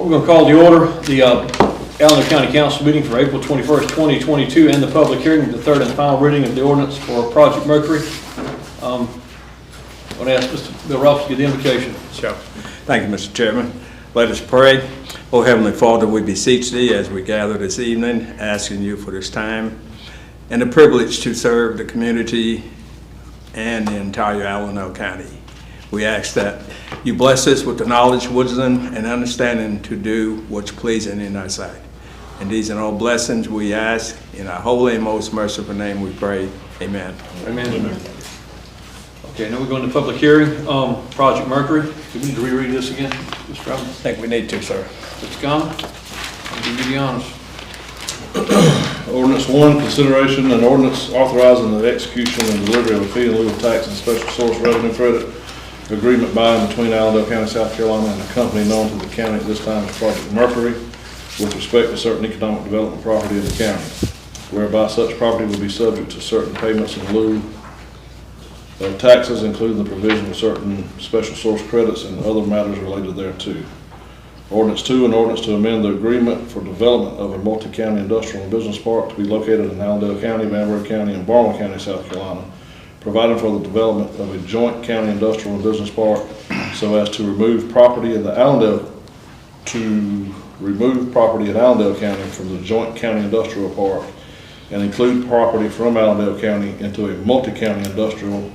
We're going to call the order the Allendale County Council meeting for April 21st, 2022, and the public hearing of the third and final reading of the ordinance for Project Mercury. I'm going to ask Mr. Bill Ralph to give the invocation. Sure. Thank you, Mr. Chairman. Let us pray. Oh, Heavenly Father, we beseech Thee as we gather this evening, asking You for this time and the privilege to serve the community and the entire Allendale County. We ask that You bless us with the knowledge, wisdom, and understanding to do what's pleasing in Thy sight. And these and all blessings we ask in Our holy and most merciful name we pray. Amen. Amen. Amen. Okay, now we're going to public hearing. Project Mercury. Do we need to reread this again, Mr. Robbins? I think we need to, sir. Mr. Gunn, I'll give you the honors. Ordinance 1, consideration and ordinance authorizing the execution and delivery of a fee in lieu of tax and special source revenue credit agreement by and between Allendale County, South Carolina and a company known to the county at this time as Project Mercury with respect to certain economic development property in the county, whereby such property will be subject to certain payments in lieu of taxes, including the provision of certain special source credits and other matters related thereto. Ordinance 2, an ordinance to amend the agreement for development of a multi-county industrial and business park to be located in Allendale County, Van County, and Barnwell County, South Carolina, providing for the development of a joint county industrial and business park so as to remove property in the Allendale County from the joint county industrial park and include property from Allendale County into a multi-county industrial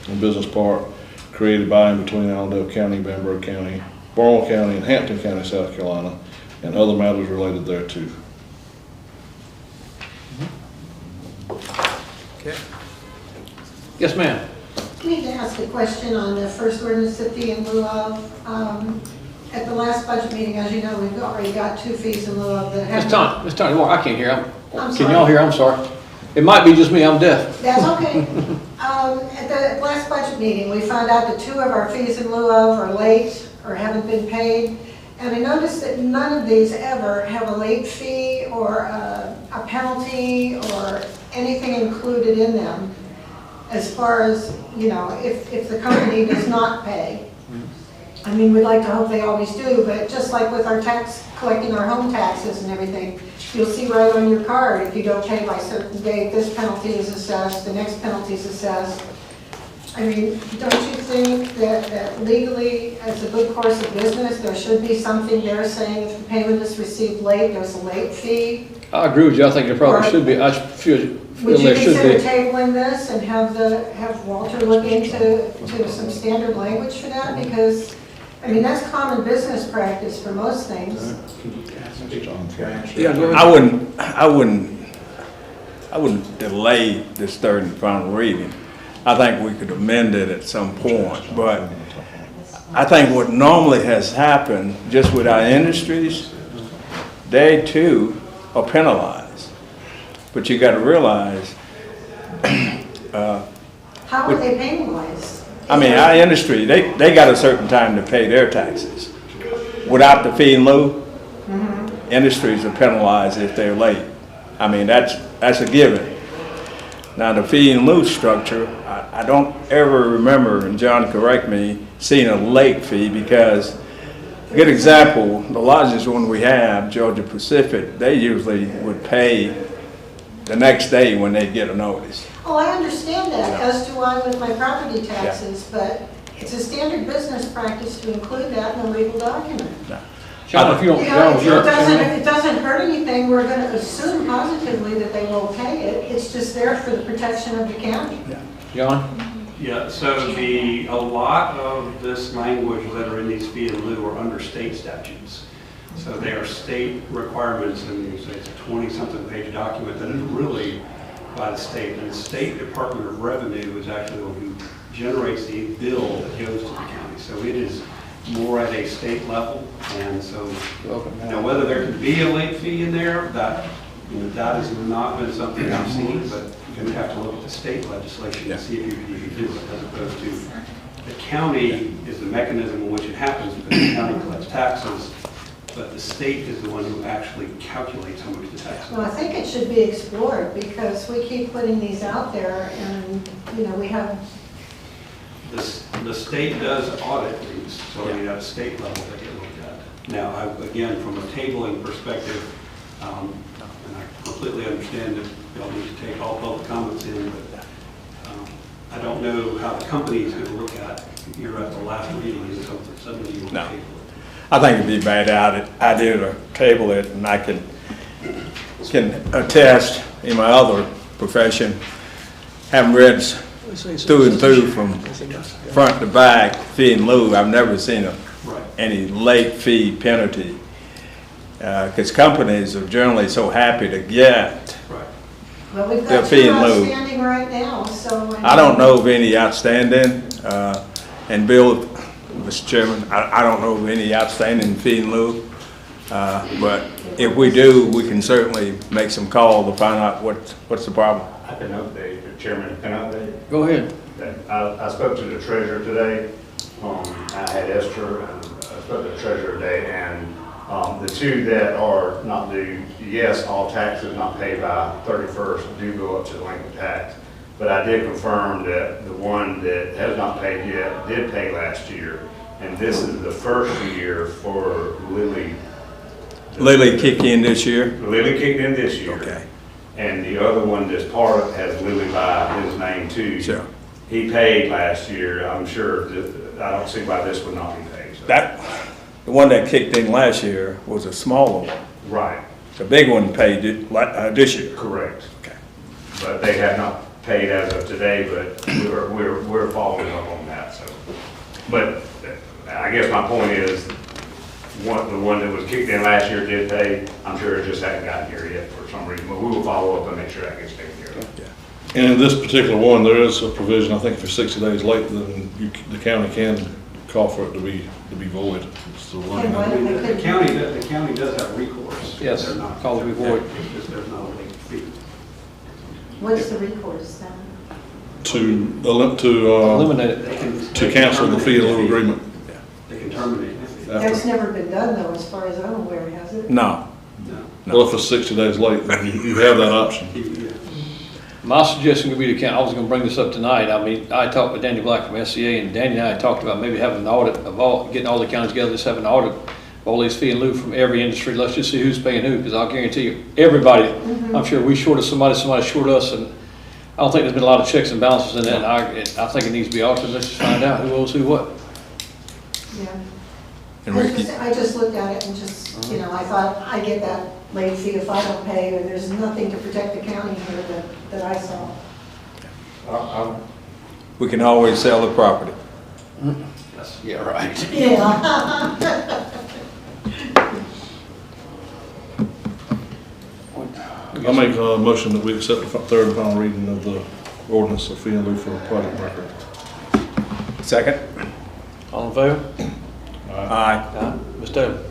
and business park created by and between Allendale County, Van County, Barnwell County, and Hampton County, South Carolina, and other matters related thereto. Okay. Yes, ma'am. I need to ask a question on the first ordinance of fee in lieu of. At the last budget meeting, as you know, we've already got 2 fees in lieu of that have. Miss Tony, I can't hear. I'm Can y'all hear? I'm sorry. It might be just me. I'm deaf. That's okay. At the last budget meeting, we found out that 2 of our fees in lieu of are late or haven't been paid. And I noticed that none of these ever have a late fee or a penalty or anything included in them as far as, you know, if the company does not pay. I mean, we'd like to hope they always do, but just like with our tax, collecting our home taxes and everything, you'll see right on your card, if you don't pay by a certain date, this penalty is assessed, the next penalty is assessed. I mean, don't you think that legally, as a good course of business, there should be something there saying if the payment is received late, there's a late fee? I agree with you. I think there probably should be. I feel Would you there should consider be. tabling this and have Walter look into some standard language for that? Because, I mean, that's common business practice for most things. Yeah, I wouldn't delay this third and final reading. I think we could amend it at some point, but I think what normally has happened just with our industries, they too are penalized. But you got to realize, How are they penalized? I mean, our industry, they got a certain time to pay their taxes. Without the fee in lieu, industries are penalized if they're late. I mean, that's a given. Now, the fee in lieu structure, I don't ever remember, and John correct me, seeing a late fee because, a good example, the largest one we have, Georgia Pacific, they usually would pay the next day when they get a notice. Oh, I understand that, as do I with my property taxes, but it's a standard business practice to include that in a legal document. No. John, if you don't, You know, if John, it doesn't hurt anything, we're going to assume positively that they will pay it. It's just there for the protection of the county. John? Yeah, so a lot of this language that are in these fee and lieu are under state statutes. So they are state requirements, and it's a 20-something page document that is really by the state. And the State Department of Revenue is actually the one who generates the bill that goes to the county. So it is more at a state level, and so now whether there could be a late fee in there, that has not been something I've seen, but you would have to look at the state legislation to see if you could do it, as opposed to the county is the mechanism in which it happens because the county collects taxes, but the state is the one who actually calculates how much the tax is. Well, I think it should be explored because we keep putting these out there and, you know, we have. The state does audit these, so I mean at a state level they get looked at. Now, again, from a tabling perspective, and I completely understand that y'all need to take all public comments in, but I don't know how the company is going to look at, you're at the last reading, and suddenly you will No. table it. I think it'd be a bad idea to table it, and I can attest in my other profession, having read through and through from front to back, fee and lieu, I've never seen any late fee penalty. Because companies are generally so happy to get. Well, we've They're got fee two and lieu. outstanding right now, so. I don't know of any outstanding, and Bill, Mr. Chairman, I don't know of any outstanding fee and lieu. But if we do, we can certainly make some call to find out what's the problem. I can update, Chairman, can I update? Go ahead. I spoke to the treasurer today. I had Esther, and I spoke to the treasurer today, and the two that are not due, yes, all taxes not paid by 31st do go up to delinquent tax. But I did confirm that the one that has not paid yet did pay last year. And this is the first year for Lily. Lily kick in this year? Lily kicked in this year. Okay. And the other one that's part of has Lily by his name too. Sure. He paid last year. I'm sure that, I don't see why this would not be paid. So. The one that kicked in last year was a smaller one. Right. The big one paid it this year. Correct. Okay. But they have not paid as of today, but we're following up on that, so. But I guess my point is, the one that was kicked in last year did pay. I'm sure it just hasn't gotten here yet for some reason, but we will follow up and make sure that gets taken care of. Yeah. And in this particular one, there is a provision, I think if you're 60 days late, then the county can call for it to be void. It's the one. Okay, well, I mean, the county does have recourse. Yes, They're not- call it void. It's just there's no late fee. What's the recourse then? To Eliminate it. They can- to cancel the fee and lieu agreement. They can terminate it. That's never been done though, as far as I'm aware, has it? No. No. Well, if it's 60 days late, then you have that option. Yeah. My suggestion would be to I was gonna bring this up tonight. I mean, I talked with Danny Black from SCA, and Danny and I talked about maybe having an audit of getting all the counties together, just have an audit of all these fee and lieu from every industry. Let's just see who's paying who, because I'll guarantee you, everybody, I'm sure we shorted somebody shorted us, and I don't think there's been a lot of checks and balances in that, and I think it needs to be audited. Let's just find out who owes who what. Yeah. And Ricky, I just looked at it and just, I thought, I get that late fee if I don't pay, and there's nothing to protect the county here that I saw. we can always sell the property. Yeah, right. Yeah. I'll make a motion that we accept the third and final reading of the ordinance of fee and lieu for Project Mercury. Second? All in favor? Aye. Ms. Taylor?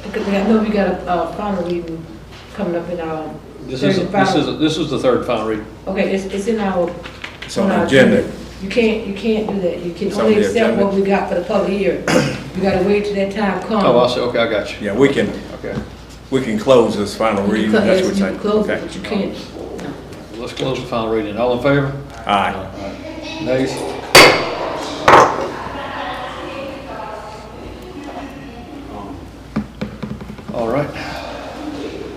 Because I know we got a final reading coming up in our. This is the third final reading. Okay, it's in our. It's on the agenda. You can't do that. You can It's on only the accept agenda. what we got for the public hearing. You gotta wait till that time comes. Oh, I see, okay, I got you. Yeah, we can close this final You reading, can that's yes, what you you're can saying. close it, Okay. but you can't. Let's close the final reading. All in favor? Aye. Nays? All right.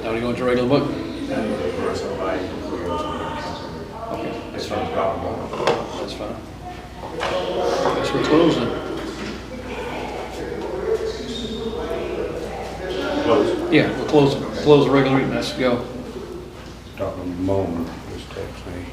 Now we go into regular vote. Okay, that's fine. That's fine. Guess we're closing. Yeah, we'll close the regular meeting. Let's go. Dr. Moan just texted me.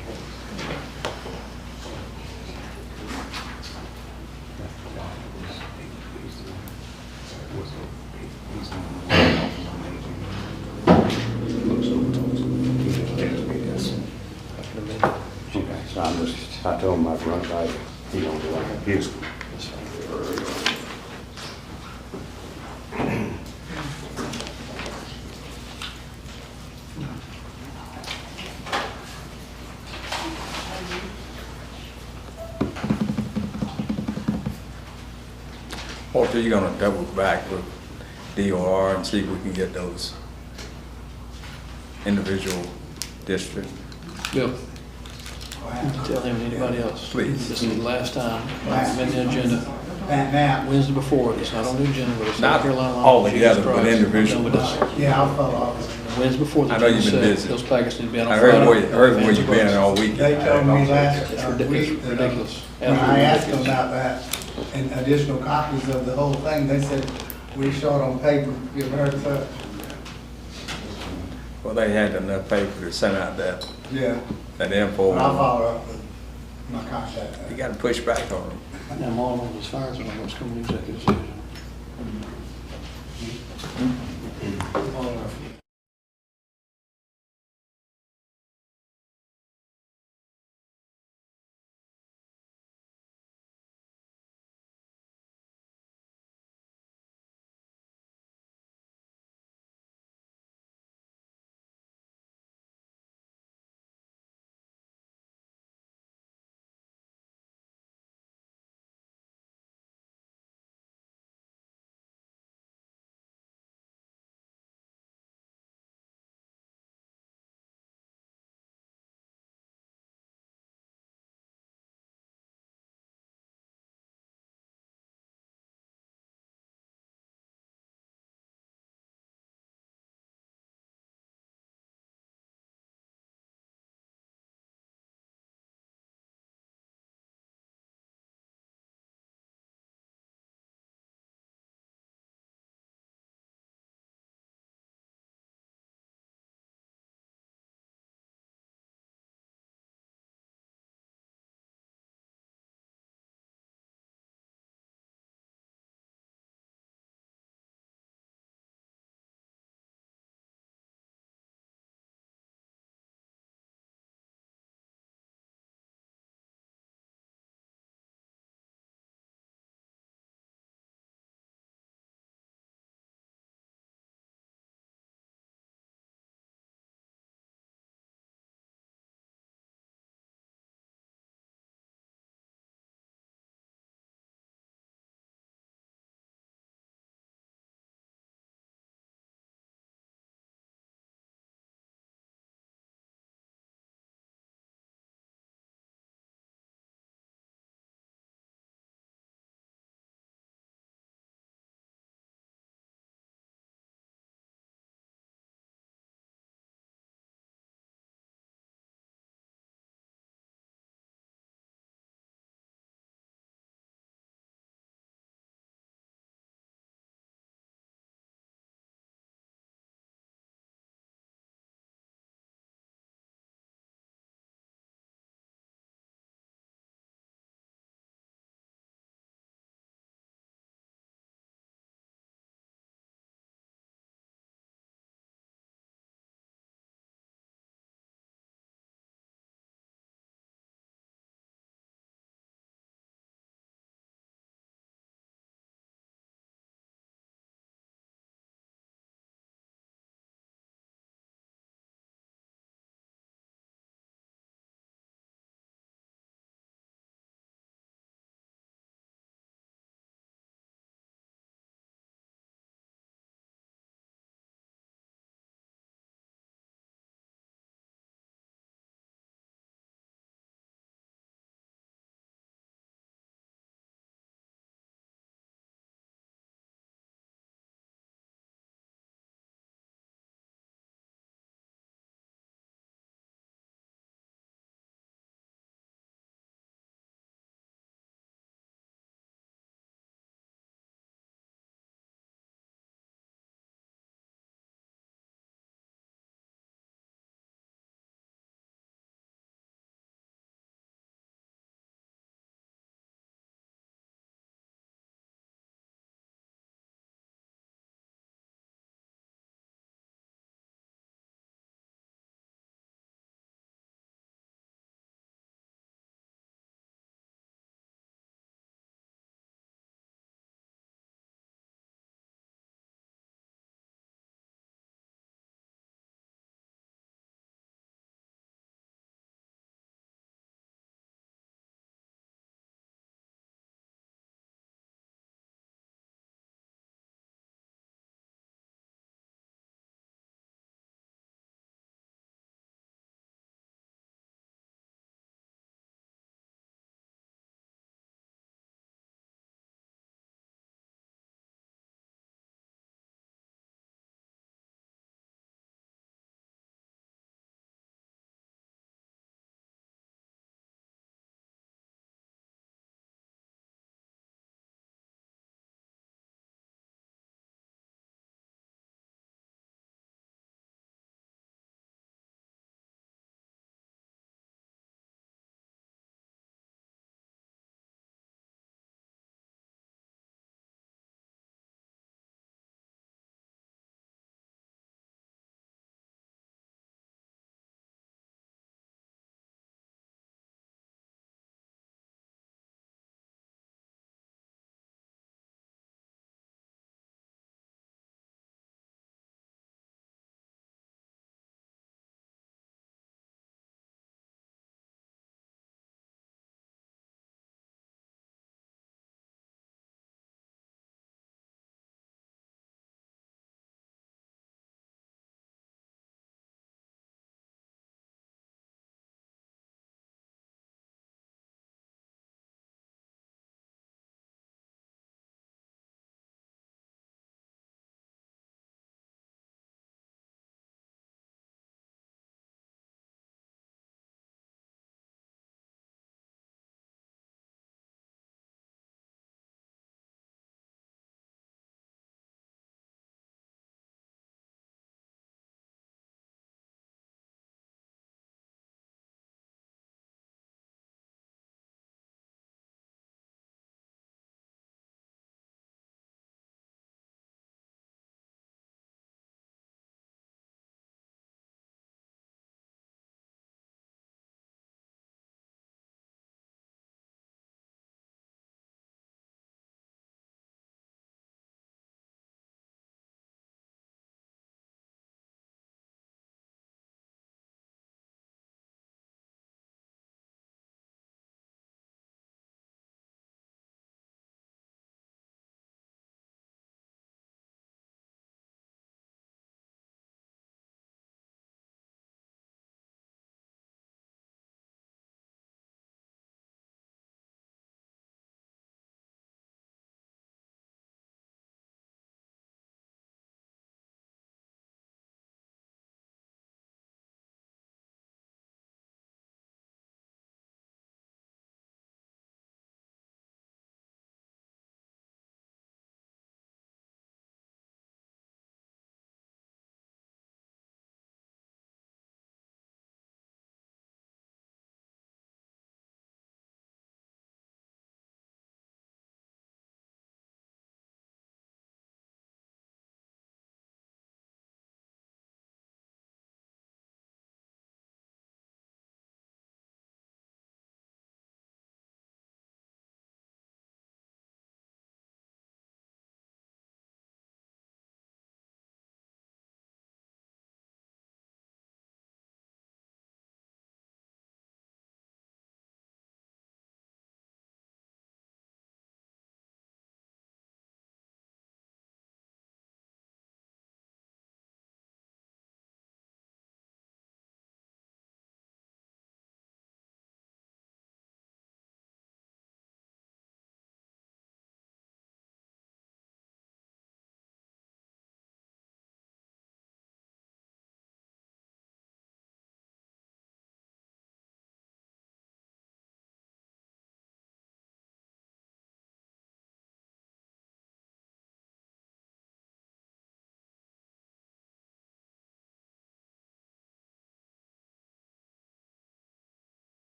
So I told him I'd run by, he don't do like his. Walter, you're gonna double back with DOR and see if we can get those individual districts? Bill. Tell him, anybody else. Please. This is the last time. Amend the agenda. that now. Wednesday before, it's not on the agenda, but it's Not South Carolina. all Jesus together, but Christ. individually. I'm done with this. Yeah, I'll follow up. Wednesday before the I know you've been 27th, busy. those packets need to be out on I Friday. heard where you've been all week. They told me last It's week that, ridiculous. when I asked them about that, and additional copies of the whole thing, they said, we short on paper. You ever heard of that? Well, they had enough paper to send out that Yeah, info. but I'll follow up with my contact. You gotta push back on them. I'm all on those fires when I was coming to executive session. All over.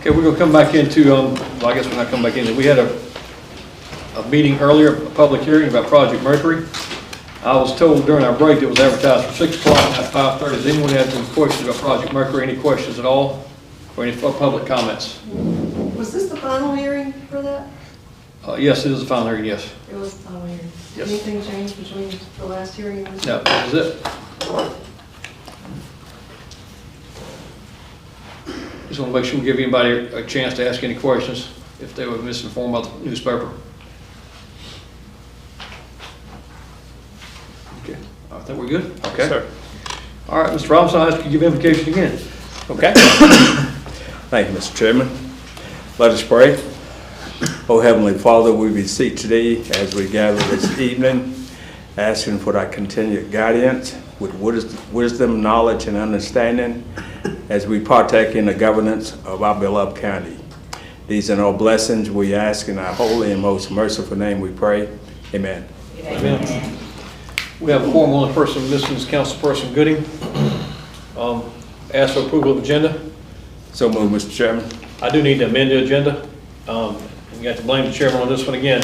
Okay, we're gonna come back into, well, I guess we're not coming back into, we had a meeting earlier, a public hearing about Project Mercury. I was told during our break it was advertised for 6 o'clock, not 5:30. Does anyone have any questions about Project Mercury? Any questions at all? Or any public comments? Was this the final hearing for that? Yes, it is a final hearing, yes. It was the final hearing. Yes. Anything changed between the last hearing and this? No, that is it. Just want to make sure we give anybody a chance to ask any questions if they were misinformed by the newspaper. Okay, I think we're good. Okay. Sir. All right, Mr. Robinson, I'll ask you to give invocation again. Okay. Thank you, Mr. Chairman. Let us pray. Oh, Heavenly Father, we beseech Thee as we gather this evening, asking for Thy continued guidance with wisdom, knowledge, and understanding as we partake in the governance of our beloved county. These are all blessings we ask in our holy and most merciful name we pray. Amen. Amen. We have a form, one person missing is Councilperson Gooding. Ask for approval of agenda. So moved, Mr. Chairman. I do need to amend the agenda. You got to blame the chairman on this one again.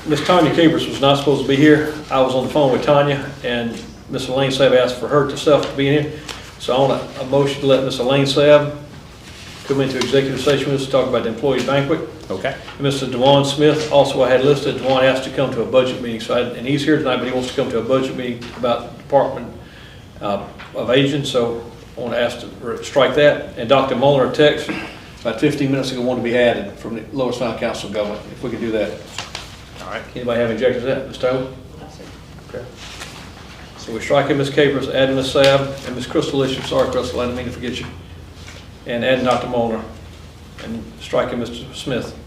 Miss Tanya Capers was not supposed to be here. I was on the phone with Tanya, and Miss Elaine Sabb asked for herself to be in here. So I want a motion to let Miss Elaine Sabb come into executive session with us to talk about the employee banquet. Okay. And Mr. Dewan Smith, also I had listed, Dewan asked to come to a budget meeting, and he's here tonight, but he wants to come to a budget meeting about the Department of Aging, so I want to ask to strike that. And Dr. Mueller text about 15 minutes ago wanted to be added from the Lower County Council of Government, if we could do that. All right. Anybody have any objections to that? Ms. Taylor? Okay. So we're striking Ms. Capers, adding Ms. Sabb, and Ms. Crystal Isham. Sorry, Crystal, I didn't mean to forget you. And adding Dr. Mueller, and striking Mr. Smith.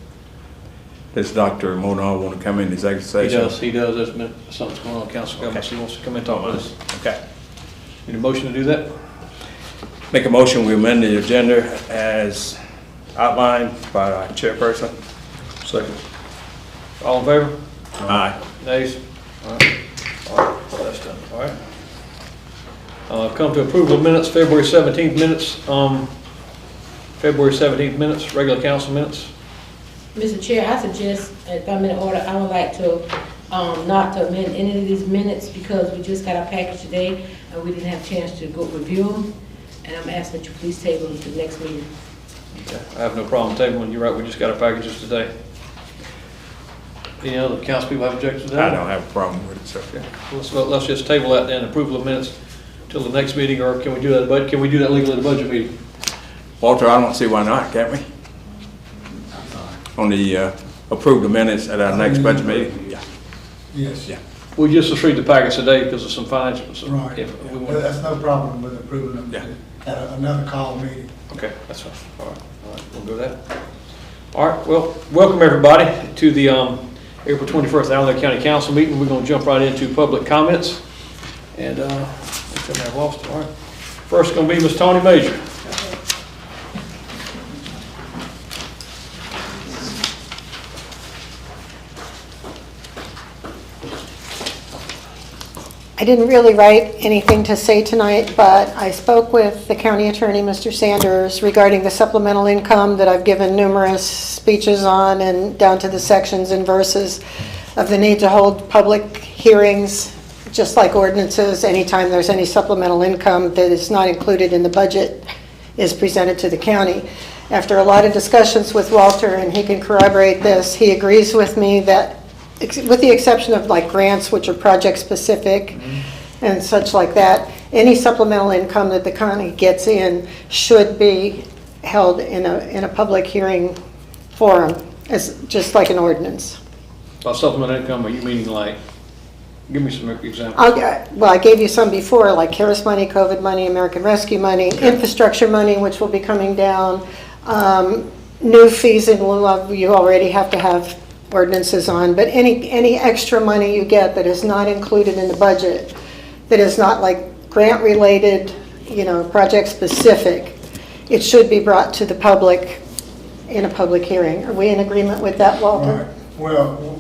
Does Dr. Mona want to come in executive session? He does. There's been something's going on in council government, so he wants to come in and talk with us. Okay. Need a motion to do that? Make a motion, we amend the agenda as outlined by our chairperson. Second. All in favor? Aye. Nays? All right. All right, well, that's done. All right. Come to approval of minutes, February 17th minutes. February 17th minutes, regular council minutes. Mr. Chair, I suggest, if I'm in order, I would like to, not to amend any of these minutes because we just got our package today and we didn't have a chance to go review them. And I'm asking that you please table them to the next meeting. Okay. I have no problem tabling. You're right, we just got our packages today. Any other council people have objections to that? I don't have a problem with it, sir. Okay. Let's just table that then, approval of minutes till the next meeting, or can we do that, can we do that legally at the budget meeting? Walter, I don't see why not, can't we? On the approve the minutes at our next budget meeting? Yeah. Yes. Yeah. We just retrieved the package today because of some financial. Right. If we want- Well, that's no problem with approving them Yeah. at another call meeting. Okay, that's fine. All right, we'll do that. All right, well, welcome everybody to the April 21st Allendale County Council meeting. We're going to jump right into public comments. And I've lost it. All right. First going to be Ms. Tony Major. I didn't really write anything to say tonight, but I spoke with the county attorney, Mr. Sanders, regarding the supplemental income that I've given numerous speeches on, and down to the sections and verses of the need to hold public hearings, just like ordinances. Anytime there's any supplemental income that is not included in the budget is presented to the county. After a lot of discussions with Walter, and he can corroborate this, he agrees with me that, with the exception of like grants, which are project specific and such like that, any supplemental income that the county gets in should be held in a public hearing forum, as just like an ordinance. By supplemental income, are you meaning like, give me some examples. Well, I gave you some before, like CARES money, COVID money, American Rescue money, infrastructure money, which will be coming down, new fees in lieu of, you already have to have ordinances on, but any extra money you get that is not included in the budget, that is not like grant related, project specific, it should be brought to the public in a public hearing. Are we in agreement with that, Walter? Right. Well,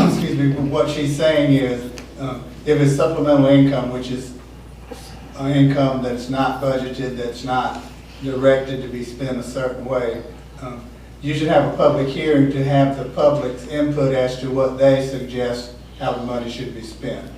excuse me, what she's saying is, if it's supplemental income, which is income that's not budgeted, that's not directed to be spent a certain way. You should have a public hearing to have the public's input as to what they suggest how the money should be spent.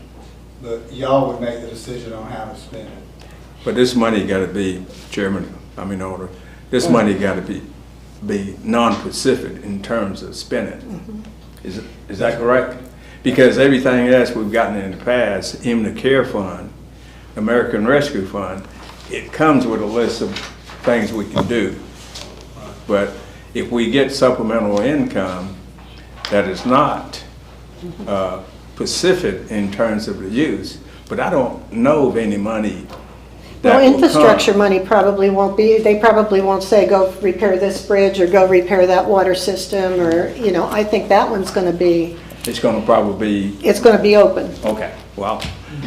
But y'all would make the decision on how to spend it. But this money gotta be, Order, this money gotta be non-specific in terms of spending. Is that correct? Because everything else we've gotten in the past, even the CARE Fund, American Rescue Fund, it comes with a list of things we can do. But if we get supplemental income that is not specific in terms of the use, but I don't know of any money that Well, will infrastructure come. money probably won't be, they probably won't say, go repair this bridge or go repair that water system, or, I think that one's gonna be, It's gonna probably be, it's gonna be open. okay, well,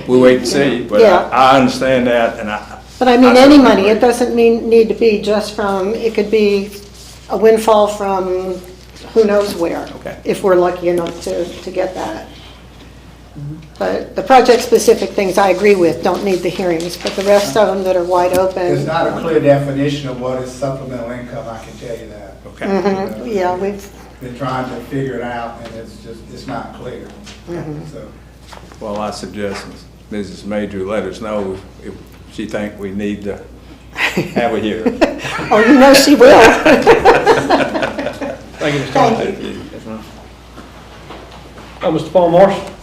we'll wait and see, but Yeah. I understand that, and But I mean, I any certainly money, agree. it doesn't need to be just from, it could be a windfall from who knows where. Okay. If we're lucky enough to get that. But the project-specific things I agree with, don't need the hearings, but the rest of them that are wide There's open, not a clear definition of what is supplemental income, I can tell you that. Okay. yeah, we've, Been trying to figure it out, and it's not clear. So, Well, I suggest Mrs. Major let us know if she think we need to have a hearing. oh, she will. Thank you, Mr. Thank Thomas. Yes, ma'am. Mr. Paul Morris?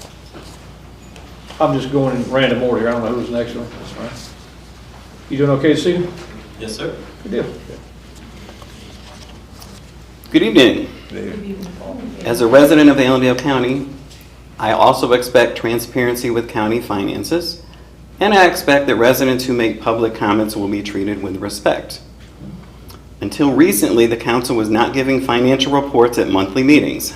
I'm just going in random order here. I don't know who's next one. That's right. You doing okay this evening? Yes, sir. Good deal. Good evening. As a resident of Allendale County, I also expect transparency with county finances, and I expect that residents who make public comments will be treated with respect. Until recently, the council was not giving financial reports at monthly meetings.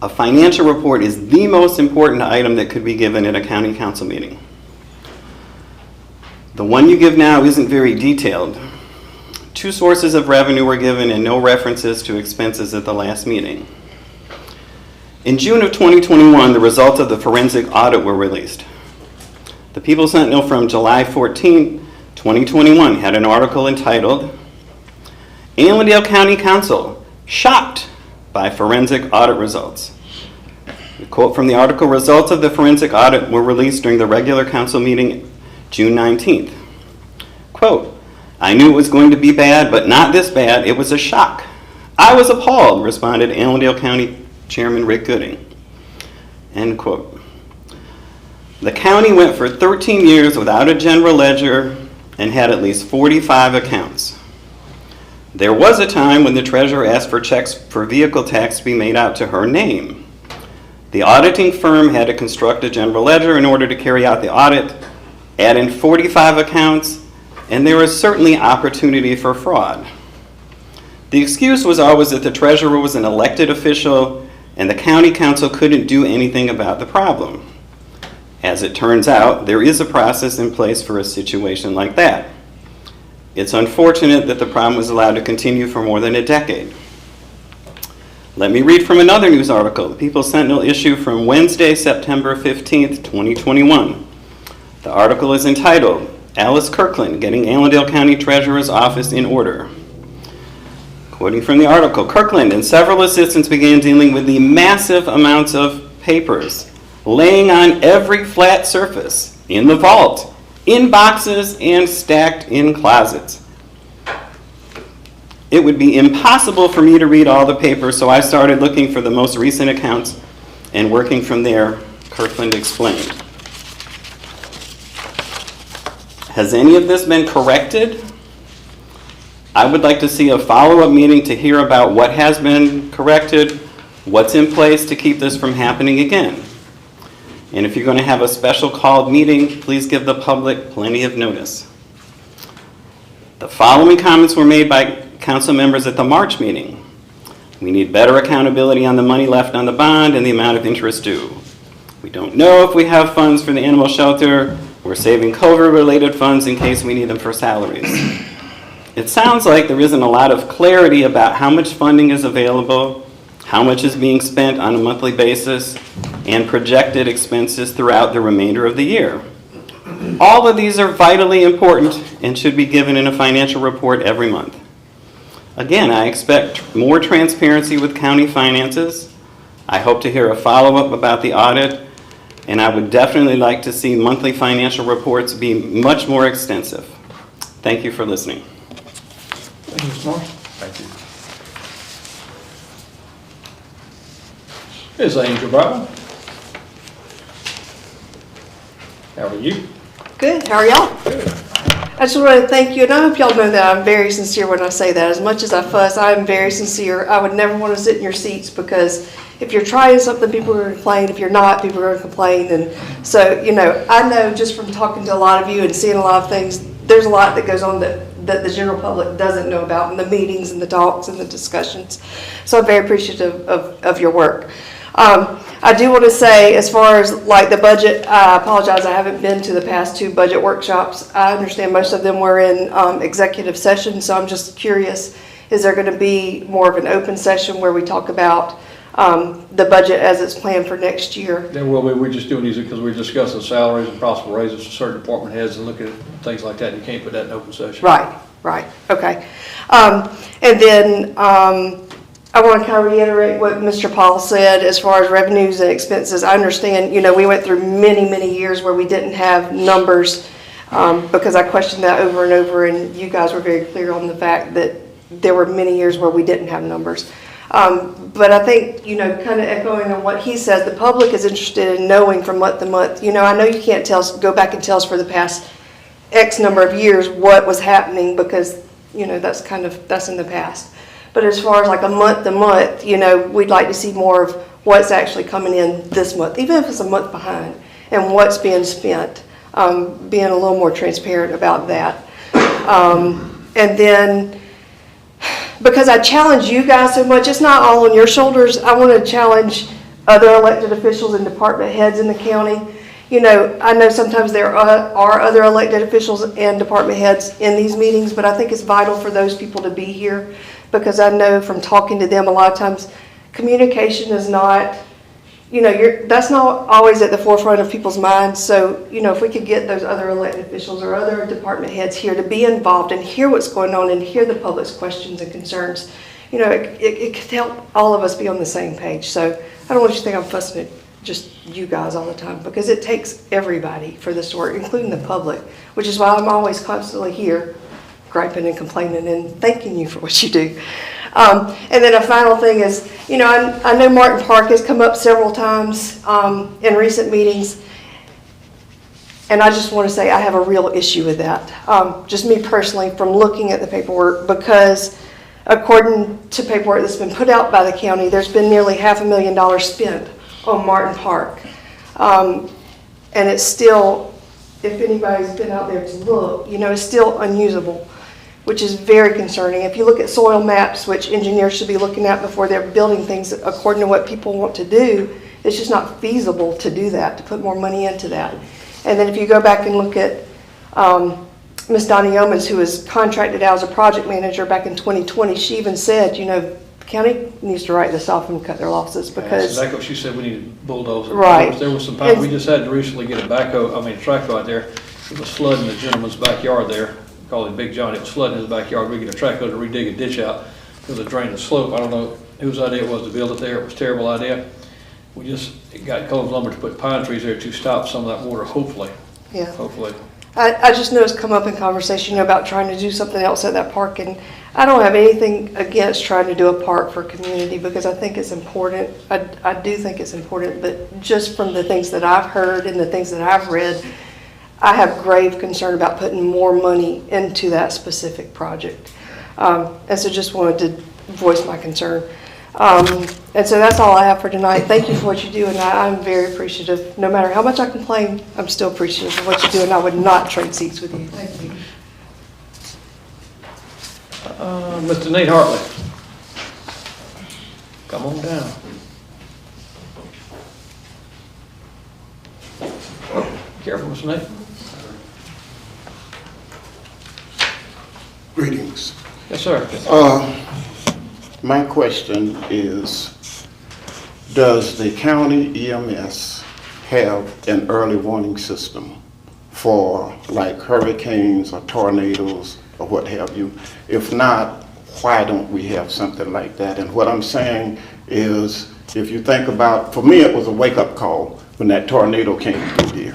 A financial report is the most important item that could be given at a county council meeting. The one you give now isn't very detailed. 2 sources of revenue were given and no references to expenses at the last meeting. In June of 2021, the results of the forensic audit were released. The People Sentinel from July 14, 2021 had an article entitled, "Allendale County Council Shocked by Forensic Audit Results." The quote from the article, "Results of the forensic audit were released during the regular council meeting June 19th. Quote, "I knew it was going to be bad, but not this bad. It was a shock. I was appalled," responded Allendale County Chairman Rick Gooding. End quote. The county went for 13 years without a general ledger and had at least 45 accounts. There was a time when the treasurer asked for checks for vehicle tax to be made out to her name. The auditing firm had to construct a general ledger in order to carry out the audit, add in 45 accounts, and there was certainly opportunity for fraud. The excuse was always that the treasurer was an elected official and the county council couldn't do anything about the problem. As it turns out, there is a process in place for a situation like that. It's unfortunate that the problem was allowed to continue for more than a decade. Let me read from another news article, the People Sentinel issue from Wednesday, September 15th, 2021. The article is entitled, "Alice Kirkland Getting Allendale County Treasurer's Office in Order." Quoting from the article, "Kirkland and several assistants began dealing with the massive amounts of papers laying on every flat surface, in the vault, in boxes, and stacked in closets. It would be impossible for me to read all the papers, so I started looking for the most recent accounts and working from there," Kirkland explained. Has any of this been corrected? I would like to see a follow-up meeting to hear about what has been corrected, what's in place to keep this from happening again. And if you're going to have a special called meeting, please give the public plenty of notice. The following comments were made by council members at the March meeting. We need better accountability on the money left on the bond and the amount of interest due. We don't know if we have funds for the animal shelter. We're saving COVID-related funds in case we need them for salaries. It sounds like there isn't a lot of clarity about how much funding is available, how much is being spent on a monthly basis, and projected expenses throughout the remainder of the year. All of these are vitally important and should be given in a financial report every month. Again, I expect more transparency with county finances. I hope to hear a follow-up about the audit, and I would definitely like to see monthly financial reports be much more extensive. Thank you for listening. Thank you, Mr. Morris. Thank you. Ms. Angel Brown. How are you? Good, how are y'all? I just want to thank you, and I hope y'all know that I'm very sincere when I say that. As much as I fuss, I am very sincere. I would never want to sit in your seats, because if you're trying something, people are going to complain. If you're not, people are going to complain. And so, I know just from talking to a lot of you and seeing a lot of things, there's a lot that goes on that the general public doesn't know about in the meetings and the talks and the discussions. So I'm very appreciative of your work. I do want to say, as far as like the budget, I apologize, I haven't been to the past 2 budget workshops. I understand most of them were in executive session, so I'm just curious, is there going to be more of an open session where we talk about the budget as it's planned for next year? There will be. We're just doing these because we're discussing salaries and possible raises for certain department heads and looking at things like that. You can't put that in open session. Right, okay. And then I want to kind of reiterate what Mr. Paul said as far as revenues and expenses. I understand, we went through many, many years where we didn't have numbers because I questioned that over and over, and you guys were very clear on the fact that there were many years where we didn't have numbers. But I think, kind of echoing on what he said, the public is interested in knowing from month to month. I know you can't go back and tell us for the past X number of years what was happening, because, that's in the past. But as far as like a month to month, we'd like to see more of what's actually coming in this month, even if it's a month behind, and what's being spent, being a little more transparent about that. And then, because I challenge you guys so much, it's not all on your shoulders. I want to challenge other elected officials and department heads in the county. I know sometimes there are other elected officials and department heads in these meetings, but I think it's vital for those people to be here, because I know from talking to them a lot of times communication is not, that's not always at the forefront of people's minds. So, if we could get those other elected officials or other department heads here to be involved and hear what's going on and hear the public's questions and concerns, it could help all of us be on the same page. So I don't want you to think I'm fussing at just you guys all the time, because it takes everybody for this to work, including the public, which is why I'm always constantly here griping and complaining and thanking you for what you do. And then a final thing is, I know Martin Park has come up several times in recent meetings, and I just want to say I have a real issue with that. Just me personally, from looking at the paperwork, because according to paperwork that's been put out by the county, there's been nearly $500,000 spent on Martin Park. And it's still, if anybody's been out there to look, it's still unusable, which is very concerning. If you look at soil maps, which engineers should be looking at before they're building things according to what people want to do, it's just not feasible to do that, to put more money into that. And then if you go back and look at Ms. Donnie Yeomans, who was contracted out as a project manager back in 2020, she even said, the county needs to write this off and cut their losses, because That's exactly what she said. We need a bulldozer. Right. There was some time, we just had to recently get a track out there. It was flooding the gentleman's backyard there. Called him Big John. It was flooding his backyard. We get a track to redig a ditch out because it drained the slope. I don't know whose idea it was to build it there. It was a terrible idea. We just got Coles Lumber to put pine trees there to stop some of that water, hopefully. Yeah. Hopefully. I just know it's come up in conversation about trying to do something else at that park, and I don't have anything against trying to do a park for community, because I think it's important. I do think it's important, but just from the things that I've heard and the things that I've read, I have grave concern about putting more money into that specific project. And so just wanted to voice my concern. And so that's all I have for tonight. Thank you for what you do, and I'm very appreciative. No matter how much I complain, I'm still appreciative of what you do, and I would not trade seats with you. Thank you. Mr. Nate Hartley. Come on down. Careful, Mr. Nate. Greetings. Yes, sir. My question is, does the county EMS have an early warning system for like hurricanes or tornadoes or what have you? If not, why don't we have something like that? And what I'm saying is, if you think about, for me, it was a wake-up call when that tornado came through here.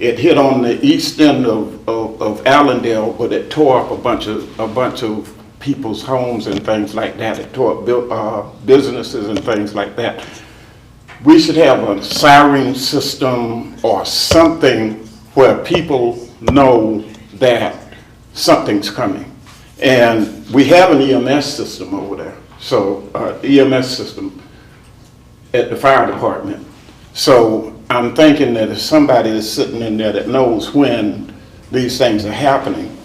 It hit on the east end of Allendale, but it tore up a bunch of people's homes and things like that. It tore up businesses and things like that. We should have a siren system or something where people know that something's coming. And we have an EMS system over there, so EMS system at the fire department. So I'm thinking that if somebody is sitting in there that knows when these things are happening.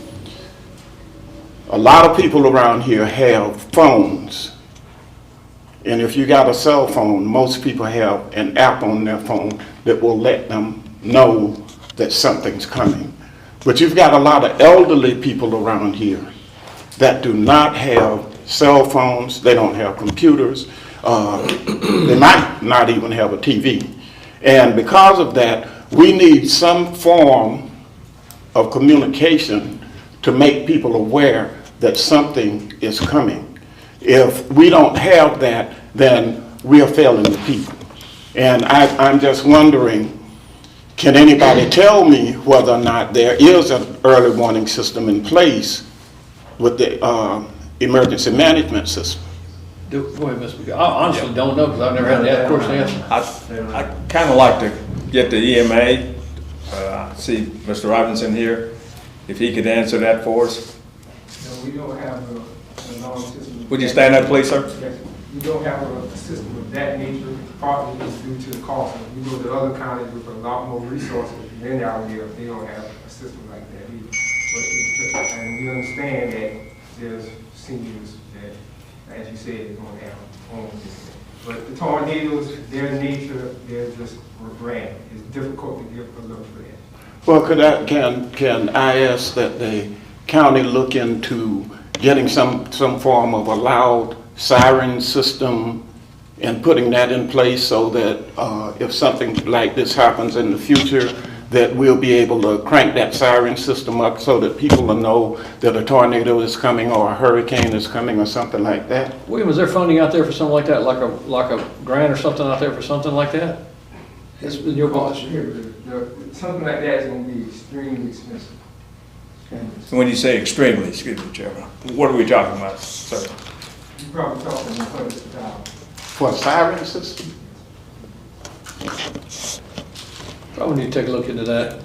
A lot of people around here have phones. And if you got a cell phone, most people have an app on their phone that will let them know that something's coming. But you've got a lot of elderly people around here that do not have cell phones, they don't have computers, they might not even have a TV. And because of that, we need some form of communication to make people aware that something is coming. If we don't have that, then we are failing the people. And I'm just wondering, can anybody tell me whether or not there is an early warning system in place with the emergency management system? Go ahead, Mr. McGee. I honestly don't know, because I've never had that question answered. I kind of like to get the EMA, see Mr. Robinson here, if he could answer that for us. No, we don't have an alarm system. Would you stand up, please, sir? Yes, we don't have a system of that nature. Partly is due to the cost. We go to other counties with a lot more resources than our area. They don't have a system like that either. And we understand that there's seniors that, as you said, are going to have homes. But the tornadoes, their nature, they're just random. It's difficult to give a look for that. Well, can I ask that the county look into getting some form of a loud siren system and putting that in place so that if something like this happens in the future, that we'll be able to crank that siren system up so that people will know that a tornado is coming or a hurricane is coming or something like that? William, is there funding out there for something like that, like a grant or something out there for something like that? It's in your boss. Something like that is going to be extremely expensive. When you say extremely, excuse me, Chairman, what are we talking about, sir? You're probably talking hundreds of thousands. For a siren system? Probably need to take a look into that.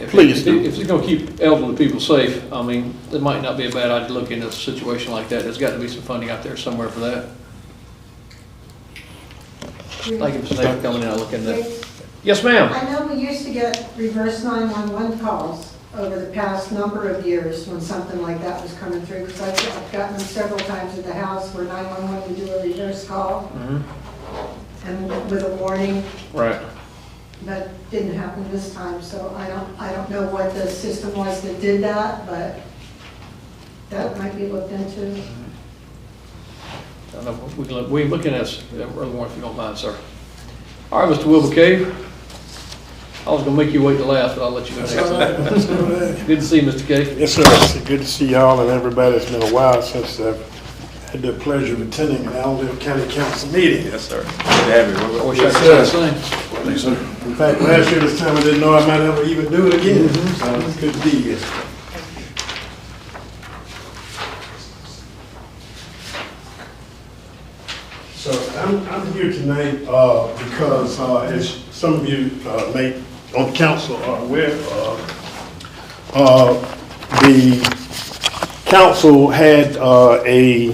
Please do. If it's going to keep elderly people safe, I mean, it might not be a bad idea to look into a situation like that. There's got to be some funding out there somewhere for that. Thank you, Mr. Nathan, for coming in and looking at that. Yes, ma'am. I know we used to get reverse 911 calls over the past number of years when something like that was coming through, because I've gotten them several times at the house where 911 would do a reverse call and with a warning. Right. That didn't happen this time, so I don't know what the system was that did that, but that might be looked into. I don't know, we're looking at early one if you don't mind, sir. All right, Mr. Wilbur Cave. I was gonna make you wait to last, but I'll let you go next. Good to see you, Mr. Cave. Yes, sir. It's good to see y'all and everybody. It's been a while since I've had the pleasure of attending an Allendale County Council meeting. Yes, sir. Good to have you, Wilbur. I wish I could say the same. Thanks, sir. In fact, last year this time I didn't know I might ever even do it again. So it's good to be here. So I'm here tonight because as some of you may on the council are aware, the council had a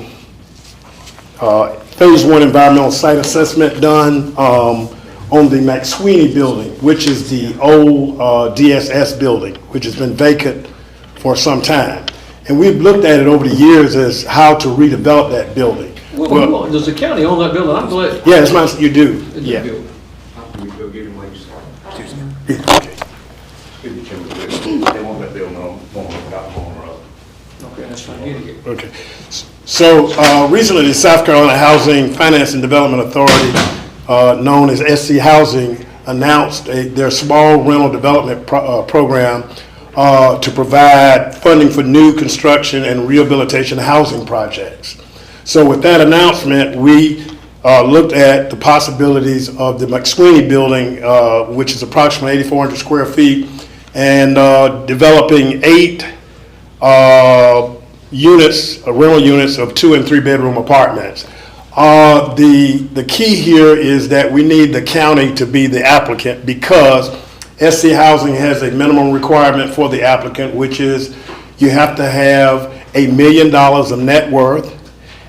phase 1 environmental site assessment done on the McSweeney building, which is the old DSS building, which has been vacant for some time. And we've looked at it over the years as how to redevelop that building. Well, does the county own that building? I'm glad. Yeah, it's mine, you do, yeah. They won't let Bill know, Okay, that's fine. Okay. So recently, the South Carolina Housing Finance and Development Authority, known as SC Housing, announced their small rental development program to provide funding for new construction and rehabilitation housing projects. So with that announcement, we looked at the possibilities of the McSweeney building, which is approximately 8,400 square feet, and developing 8 rental units of 2 and 3 bedroom apartments. The key here is that we need the county to be the applicant, because SC Housing has a minimum requirement for the applicant, which is you have to have $1 million of net worth,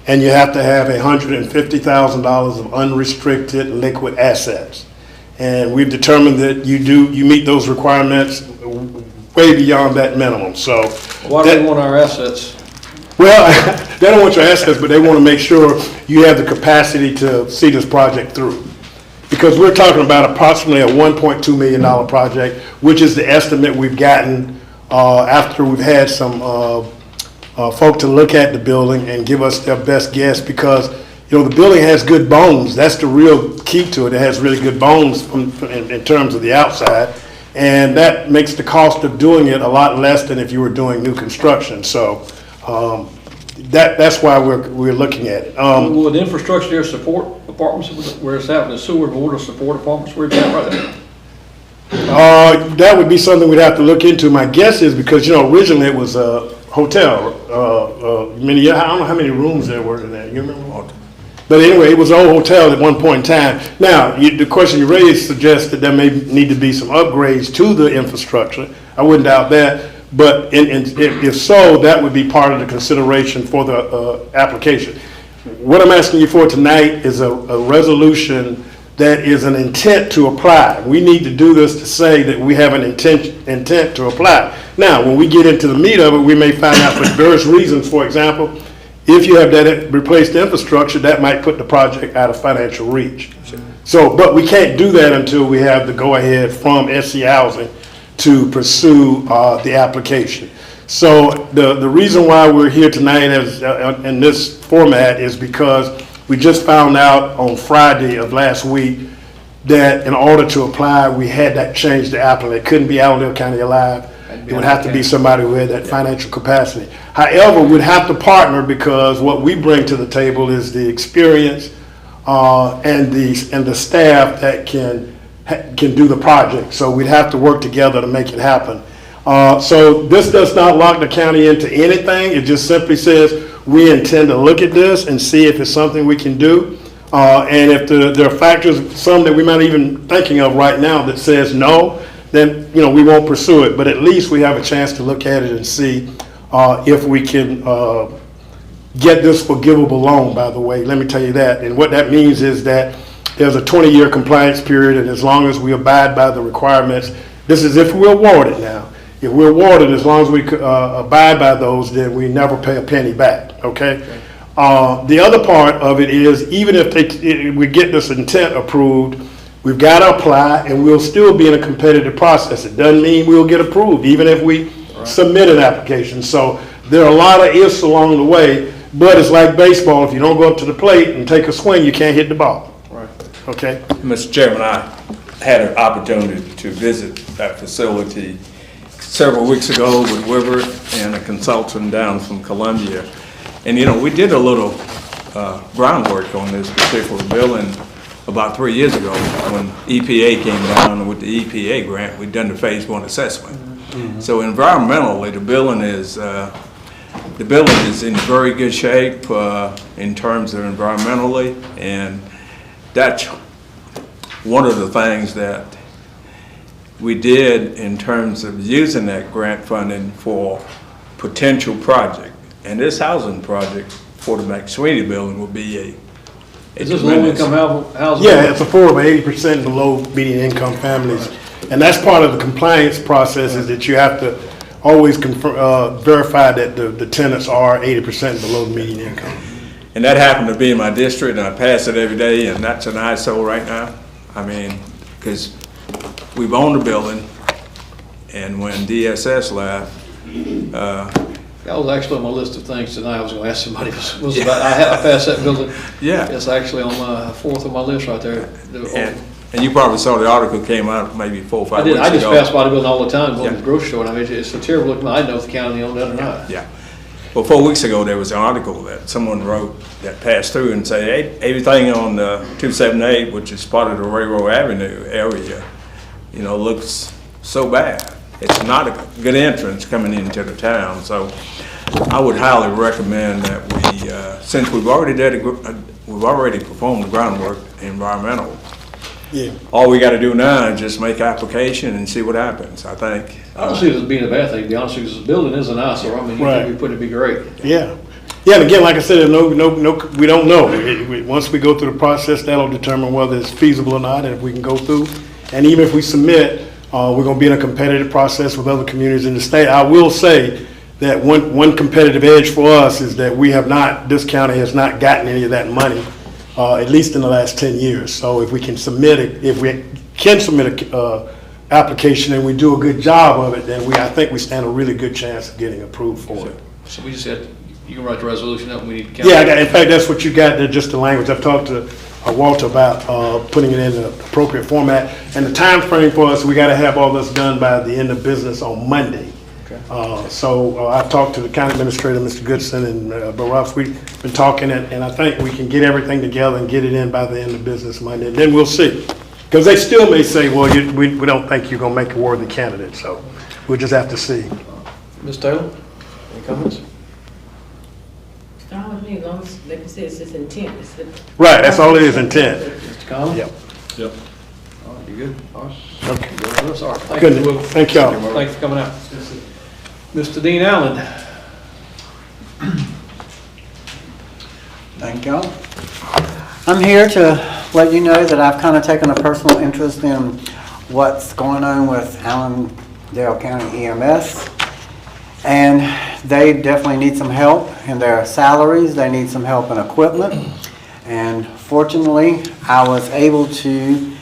and you have to have $150,000 of unrestricted liquid assets. And we've determined that you meet those requirements way beyond that minimum. So Why do they want our assets? well, they don't want your assets, but they want to make sure you have the capacity to see this project through. Because we're talking about approximately a $1.2 million project, which is the estimate we've gotten after we've had some folk to look at the building and give us their best guess, because the building has good bones. That's the real key to it. It has really good bones in terms of the outside, and that makes the cost of doing it a lot less than if you were doing new construction. So that's why we're looking at it. Will the infrastructure there support apartments where it's at? The sewer and water support apartments where it's at right there? That would be something we'd have to look into. My guess is because originally it was a hotel. I don't know how many rooms there were in there. You remember? But anyway, it was an old hotel at one point in time. Now, the question you raised suggests that there may need to be some upgrades to the infrastructure. I wouldn't doubt that. But if so, that would be part of the consideration for the application. What I'm asking you for tonight is a resolution that is an intent to apply. We need to do this to say that we have an intent to apply. Now, when we get into the meat of it, we may find out for various reasons. For example, if you have that replaced infrastructure, that might put the project out of financial reach. So, but we can't do that until we have the go-ahead from SC Housing to pursue the application. So the reason why we're here tonight in this format is because we just found out on Friday of last week that in order to apply, we had that change the applicant. It couldn't be Allendale County Alive. It would have to be somebody who had that financial capacity. However, we'd have to partner, because what we bring to the table is the experience and the staff that can do the project. So we'd have to work together to make it happen. So this does not lock the county into anything. It just simply says we intend to look at this and see if it's something we can do. And if there are factors, some that we might even thinking of right now that says no, then we won't pursue it. But at least we have a chance to look at it and see if we can get this forgivable loan, by the way. Let me tell you that. And what that means is that there's a 20-year compliance period, and as long as we abide by the requirements, this is if we're awarded now. If we're awarded, as long as we abide by those, then we never pay a penny back, okay? The other part of it is, even if we get this intent approved, we've got to apply, and we'll still be in a competitive process. It doesn't mean we'll get approved, even if we submit an application. So there are a lot of ifs along the way, but it's like baseball. If you don't go up to the plate and take a swing, you can't hit the ball. Right. Okay? Mr. Chairman, I had an opportunity to visit that facility several weeks ago with Wilbert and a consultant down from Columbia. And, we did a little groundwork on this particular building about 3 years ago when EPA came down with the EPA grant. We'd done the phase 1 assessment. Mm-hmm. So environmentally, the building is in very good shape in terms of environmentally, and that's one of the things that we did in terms of using that grant funding for potential project. And this housing project for the McSweeney building will be a Is this low-income housing? Yeah, it's affordable, 80% below median income families. And that's part of the compliance process, is that you have to always verify that the tenants are 80% below the median income. And that happened to be in my district, and I pass it every day, and that's an eyesore right now. I mean, because we've owned the building, and when DSS left, that was actually on my list of things tonight. I was going to ask somebody. I passed that building. Yeah. It's actually on my fourth on my list right there. And you probably saw the article came out maybe 4 or 5 I did, weeks I just ago. pass by the building all the time, going to Yeah. the grocery store, and I mean, it's a terrible looking, I didn't know if the county owned that or not. Yeah. Well, 4 weeks ago, there was an article that someone wrote that passed through and said, hey, everything on 278, which is part of the Railroad Avenue area, you know, looks so bad. It's not a good entrance coming into the town. So I would highly recommend that we, since we've already performed the groundwork, environmental. Yeah. All we got to do now is just make application and see what happens. I think. I don't see it as being a bad thing, to be honest with you, because the building is an eyesore, I mean, Right. anything we put, it'd be great. Yeah. Yeah, and again, like I said, we don't know. Once we go through the process, that'll determine whether it's feasible or not, and if we can go through. And even if we submit, we're gonna be in a competitive process with other communities in the state. I will say that one competitive edge for us is that this county has not gotten any of that money, at least in the last 10 years. So if we can submit a application and we do a good job of it, then I think we stand a really good chance of getting approved for it. So we just had, you can write the resolution up, we need the county. Yeah, in fact, that's what you got there, just the language. I've talked to Walter about putting it in the appropriate format. And the time frame for us, we gotta have all this done by the end of business on Monday. So I've talked to the county administrator, Mr. Goodson, and Baraf. We've been talking, and I think we can get everything together and get it in by the end of business Monday. And then we'll see. Because they still may say, well, we don't think you're gonna make a worthy candidate, so we'll just have to see. Ms. Taylor, any comments? It's fine with me, as long as, like you said, it's just intent. Right, that's all it is, intent. Mr. Conlon? Yep. Yep. All right, you good? All right. Okay. Good with us? All right. Thank Good. you. Will. Thank y'all. Thanks for coming out. Mr. Dean Allen. Thank y'all. I'm here to let you know that I've kind of taken a personal interest in what's going on with Allendale County EMS. And they definitely need some help in their salaries. They need some help in equipment. And fortunately, I was able to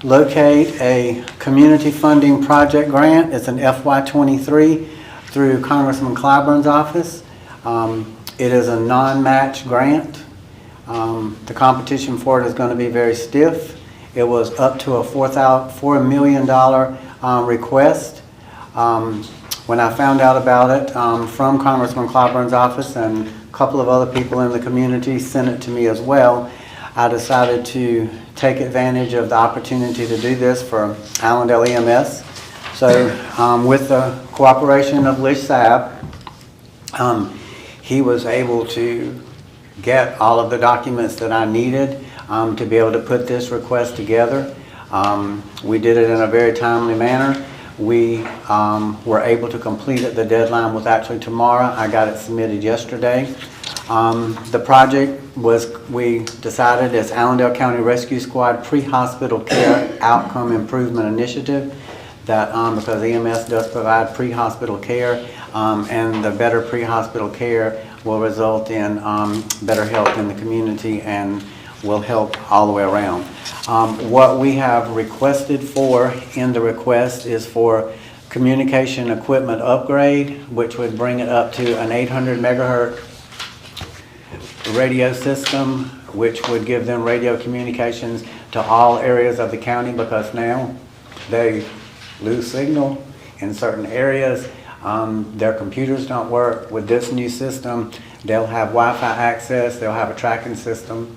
locate a community funding project grant. It's an FY23 through Congressman Clyburn's office. It is a non-match grant. The competition for it is going to be very stiff. It was up to a $4 million request. When I found out about it from Congressman Clyburn's office, and a couple of other people in the community sent it to me as well, I decided to take advantage of the opportunity to do this for Allendale EMS. So with the cooperation of Lish Saab, he was able to get all of the documents that I needed to be able to put this request together. We did it in a very timely manner. We were able to complete it. The deadline was actually tomorrow. I got it submitted yesterday. The project we decided is Allendale County Rescue Squad Pre-Hospital Care Outcome Improvement Initiative. That because EMS does provide pre-hospital care, and the better pre-hospital care will result in better health in the community and will help all the way around. What we have requested for in the request is for communication equipment upgrade, which would bring it up to an 800 megahertz radio system, which would give them radio communications to all areas of the county, because now they lose signal in certain areas. Their computers don't work. With this new system, they'll have Wi-Fi access, they'll have a tracking system.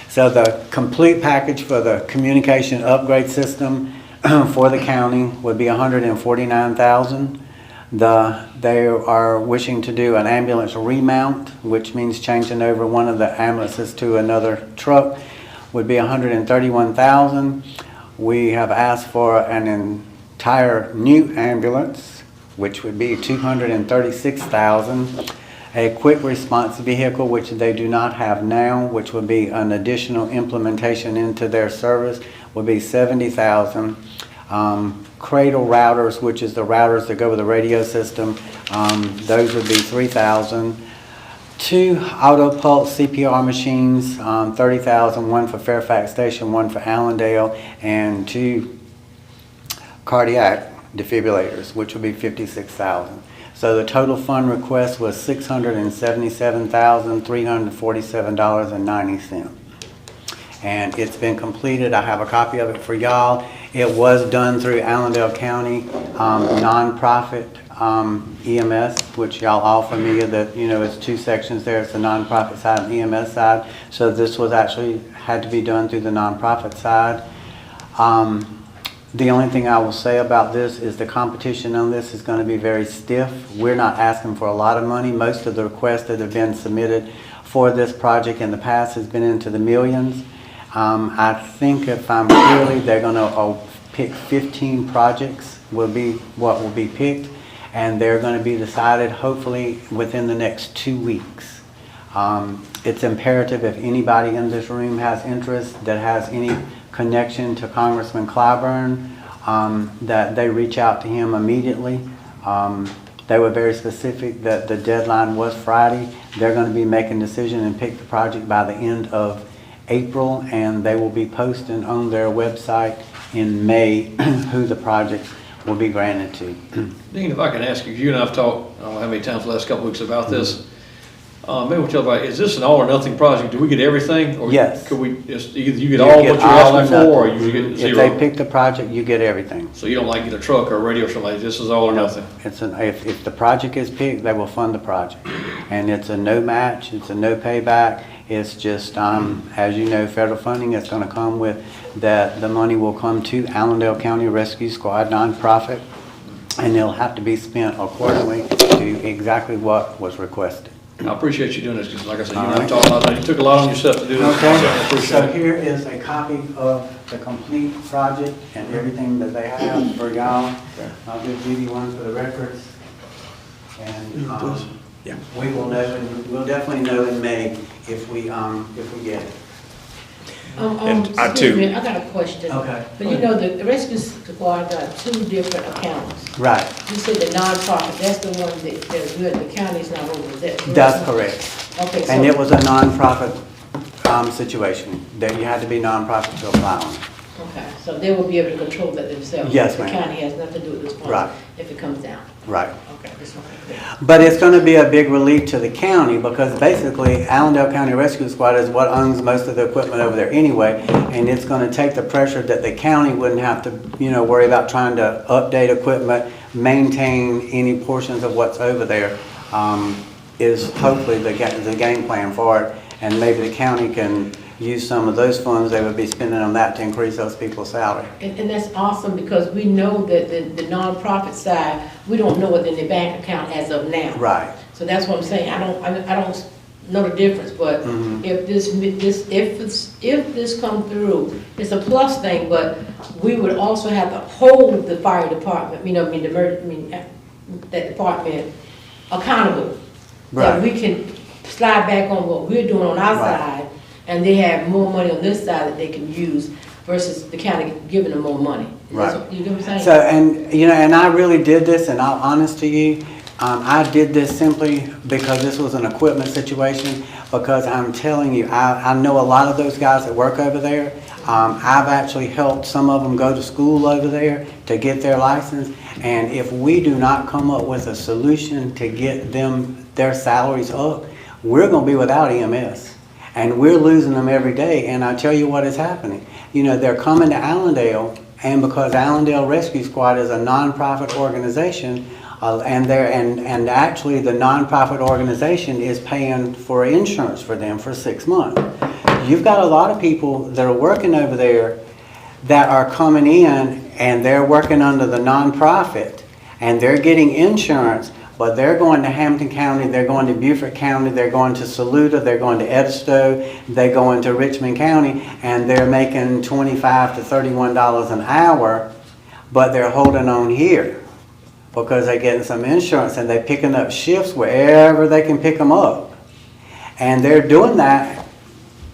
So the complete package for the communication upgrade system for the county would be $149,000. They are wishing to do an ambulance remount, which means changing over one of the ambulances to another truck, would be $131,000. We have asked for an entire new ambulance, which would be $236,000. A quick response vehicle, which they do not have now, which would be an additional implementation into their service, would be $70,000. Cradle routers, which is the routers that go with the radio system, those would be $3,000. 2 auto pulse CPR machines, $30,000, one for Fairfax Station, one for Allendale, and 2 cardiac defibrillators, which would be $56,000. So the total fund request was $677,347.90. and it's been completed. I have a copy of it for y'all. It was done through Allendale County nonprofit EMS, which y'all all familiar that, you know, it's two sections there. It's the nonprofit side and the EMS side. So this was actually had to be done through the nonprofit side. The only thing I will say about this is the competition on this is going to be very stiff. We're not asking for a lot of money. Most of the requests that have been submitted for this project in the past has been into the millions. I think if I'm clearly, they're going to pick 15 projects will be what will be picked, and they're going to be decided hopefully within the next 2 weeks. It's imperative if anybody in this room has interest that has any connection to Congressman Clyburn, that they reach out to him immediately. They were very specific that the deadline was Friday. They're going to be making a decision and pick the project by the end of April, and they will be posting on their website in May who the project will be granted to. Dean, if I can ask you, you and I have talked, I don't know how many times the last couple of weeks about this. Maybe we'll tell about, is this an all or nothing project? Do we get everything? Or Yes. Could we, just either you get all what you're asking for, or you get zero? If they pick the project, you get everything. So you don't like get a truck or a radio or something like this is all or nothing? If the project is picked, they will fund the project. And it's a no match, it's a no payback. It's just, as you know, federal funding is going to come with that. The money will come to Allendale County Rescue Squad nonprofit, and it'll have to be spent accordingly to exactly what was requested. I appreciate you doing this, because like I said, you and I talked about that. You took a lot on yourself to do this. Okay, I appreciate so it. here is a copy of the complete project and everything that they have for y'all. I'll give Judy one for the records. And we will know, and we'll definitely know in May if we get it. Excuse me, I got a question. Okay. But you know, the rescue squad got 2 different accounts. Right, You said the nonprofit, that's the one that's good, the county's not over, is that correct? that's correct. Okay, so. And it was a nonprofit situation, that you had to be nonprofit to apply on. Okay, so they will be able to control that themselves? Yes, ma'am. The county has nothing to do with this Right. project if it comes down? Right. Okay, this one. But it's going to be a big relief to the county because basically Allendale County Rescue Squad is what owns most of the equipment over there anyway, and it's going to take the pressure that the county wouldn't have to, you know, worry about trying to update equipment, maintain any portions of what's over there, is hopefully the game plan for it, and maybe the county can use some of those funds they would be spending on that to increase those people's salary. And that's awesome because we know that the nonprofit side, we don't know what's in the bank account as of now. Right. So that's what I'm saying. I don't know the difference, but if this come through, it's a plus thing. But we would also have to hold the fire department, that department accountable. Right. That we can slide back on what we're doing on our side, and they have more money on this side that they can use versus the county giving them more money. Right. You know what I'm saying? So, and you know, and I really did this, and I'm honest to you, I did this simply because this was an equipment situation, because I'm telling you, I know a lot of those guys that work over there. I've actually helped some of them go to school over there to get their license, and if we do not come up with a solution to get them their salaries up, we're going to be without EMS. And we're losing them every day, and I tell you what is happening. You know, they're coming to Allendale, and because Allendale Rescue Squad is a nonprofit organization, and actually the nonprofit organization is paying for insurance for them for 6 months. You've got a lot of people that are working over there that are coming in, and they're working under the nonprofit, and they're getting insurance, but they're going to Hampton County, they're going to Beaufort County, they're going to Saluda, they're going to Edisto, they're going to Richmond County, and they're making $25 to $31 an hour, but they're holding on here because they're getting some insurance and they're picking up shifts wherever they can pick them up. And they're doing that.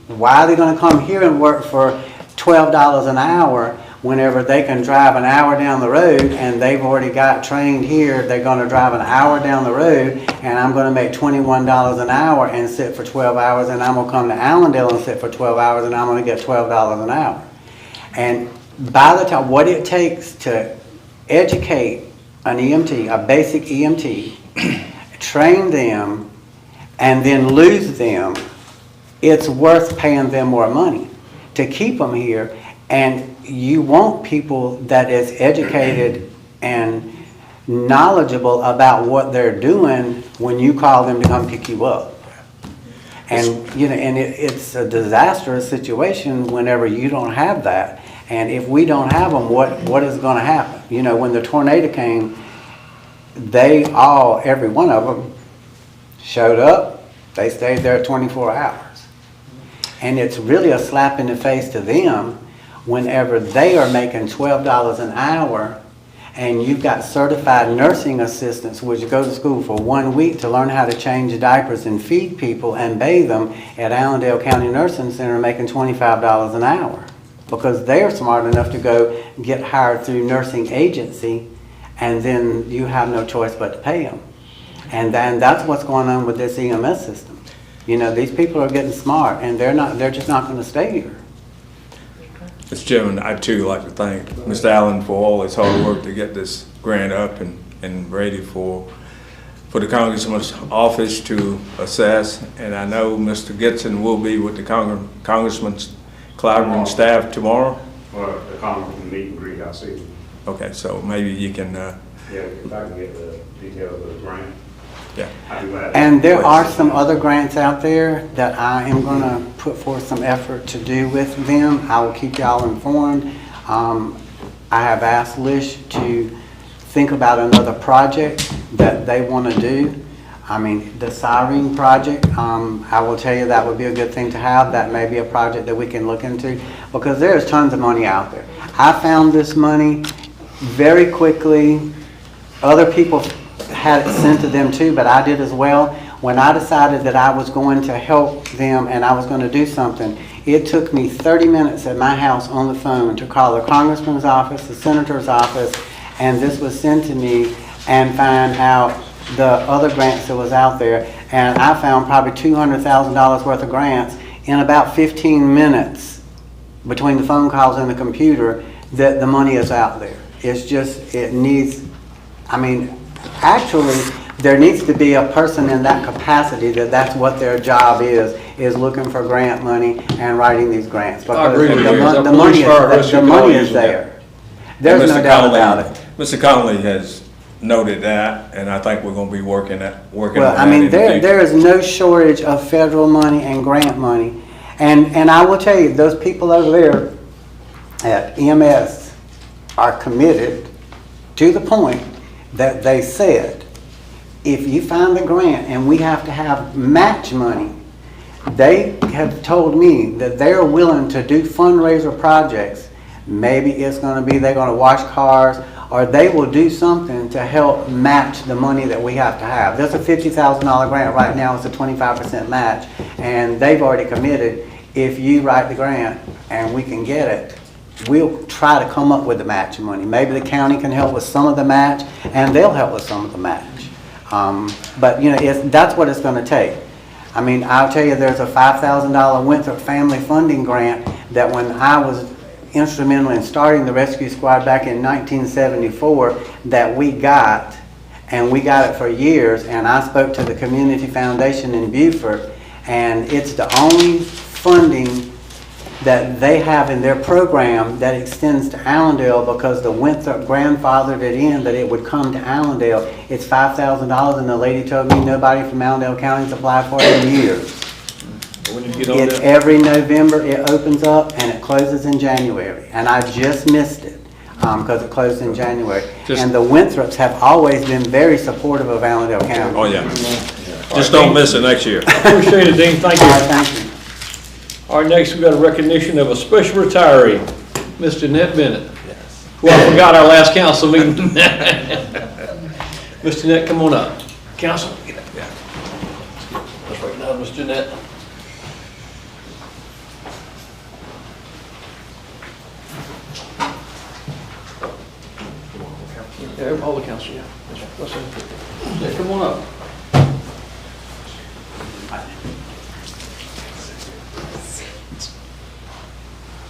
Why are they going to come here and work for $12 an hour whenever they can drive an hour down the road, and they've already got trained here, they're going to drive an hour down the road, and I'm going to make $21 an hour and sit for 12 hours, and I'm going to come to Allendale and sit for 12 hours, and I'm going to get $12 an hour. And by the time, what it takes to educate an EMT, a basic EMT, train them, and then lose them, it's worth paying them more money. to keep them here. And you want people that is educated and knowledgeable about what they're doing when you call them to come pick you up. And, you know, and it's a disastrous situation whenever you don't have that. And if we don't have them, what is going to happen? You know, when the tornado came, every one of them showed up. They stayed there 24 hours. And it's really a slap in the face to them whenever they are making $12 an hour and you've got certified nursing assistants which go to school for 1 week to learn how to change diapers and feed people and bathe them at Allendale County Nursing Center making $25 an hour because they're smart enough to go get hired through nursing agency, and then you have no choice but to pay them. And then that's what's going on with this EMS system. You know, these people are getting smart and they're just not going to stay here. Mr. Chairman, I too like to thank Mr. Allen for all his hard work to get this grant up and ready for the Congressman's office to assess. And I know Mr. Gitson will be with the Congressman's collaborating staff tomorrow. Well, the Congressman meet and greet, I see. Okay, so maybe you can. Yeah, if I can get the details of the grant. Yeah. I'd be glad. And there are some other grants out there that I am going to put forth some effort to do with them. I will keep y'all informed. I have asked Lish to think about another project that they want to do. I mean, the siren project, I will tell you that would be a good thing to have. That may be a project that we can look into because there's tons of money out there. I found this money very quickly. Other people had it sent to them too, but I did as well. When I decided that I was going to help them and I was going to do something, it took me 30 minutes at my house on the phone to call the congressman's office, the senator's office, and this was sent to me, and find out the other grants that was out there. And I found probably $200,000 worth of grants in about 15 minutes between the phone calls and the computer that the money is out there. It's just, it needs, I mean, actually, there needs to be a person in that capacity that's what their job is looking for grant money and writing these grants. Because the money is there. There's no doubt about it. Mr. Connolly has noted that, and I think we're going to be working on that. Well, I mean, there is no shortage of federal money and grant money. And I will tell you, those people over there at EMS are committed to the point that they said, if you find the grant and we have to have match money, they have told me that they're willing to do fundraiser projects. Maybe it's going to be they're going to wash cars, or they will do something to help match the money that we have to have. There's a $50,000 grant right now. It's a 25% match, and they've already committed, if you write the grant and we can get it, we'll try to come up with the match money. Maybe the county can help with some of the match, and they'll help with some of the match. But you know, that's what it's going to take. I mean, I'll tell you, there's a $5,000 Winthrop Family Funding Grant that when I was instrumental in starting the rescue squad back in 1974 that we got, and we got it for years. And I spoke to the Community Foundation in Beaufort, and it's the only funding that they have in their program that extends to Allendale, because the Winthrop grandfathered it in that it would come to Allendale. It's $5,000, and the lady told me nobody from Allendale County's applied for it in years. It's every November it opens up and it closes in January, and I just missed it because it closed in January. And the Winthrops have always been very supportive of Allendale County. Oh yeah, just don't miss it next year. Appreciate it, Dean. Thank you. All right, thank you. All right, next we've got a recognition of a special retiree, Miss Jeanette Bennett. Well, I forgot our last council meeting. Miss Jeanette, come on up. Council, get up. Yeah. Let's recognize Miss Jeanette. Yeah, all the council, yeah. Yeah, come on up.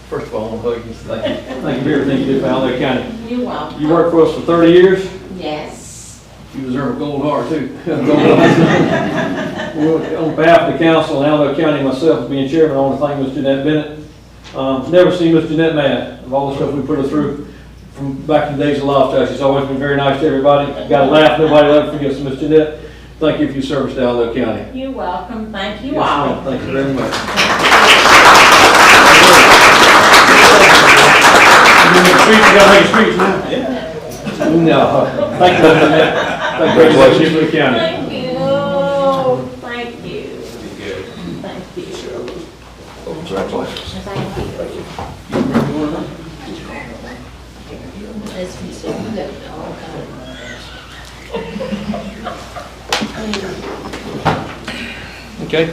First of all, I want to hug you. Thank you. Thank you for everything you did for Allendale County. You're welcome. You worked for us for 30 years. Yes. You deserve a gold heart, too. Well, on behalf of the council and Allendale County and myself, as being chairman, I want to thank Ms. Jeanette Bennett Never seen Miss Jeanette mad of all the stuff we put her through from back in the days of lifestyle. She's always been very nice to everybody. Got to laugh. Nobody ever forgets Miss Jeanette. Thank you for your service to Allendale County. You're welcome. Thank you Yes, all. ma'am. Thank you very much. You gotta make a speech now. Yeah. No. Thank you, Miss Jeanette. Thank you for the county. Thank you. Thank you. Thank you. Congratulations. Thank you. As we said, we left all kind Okay.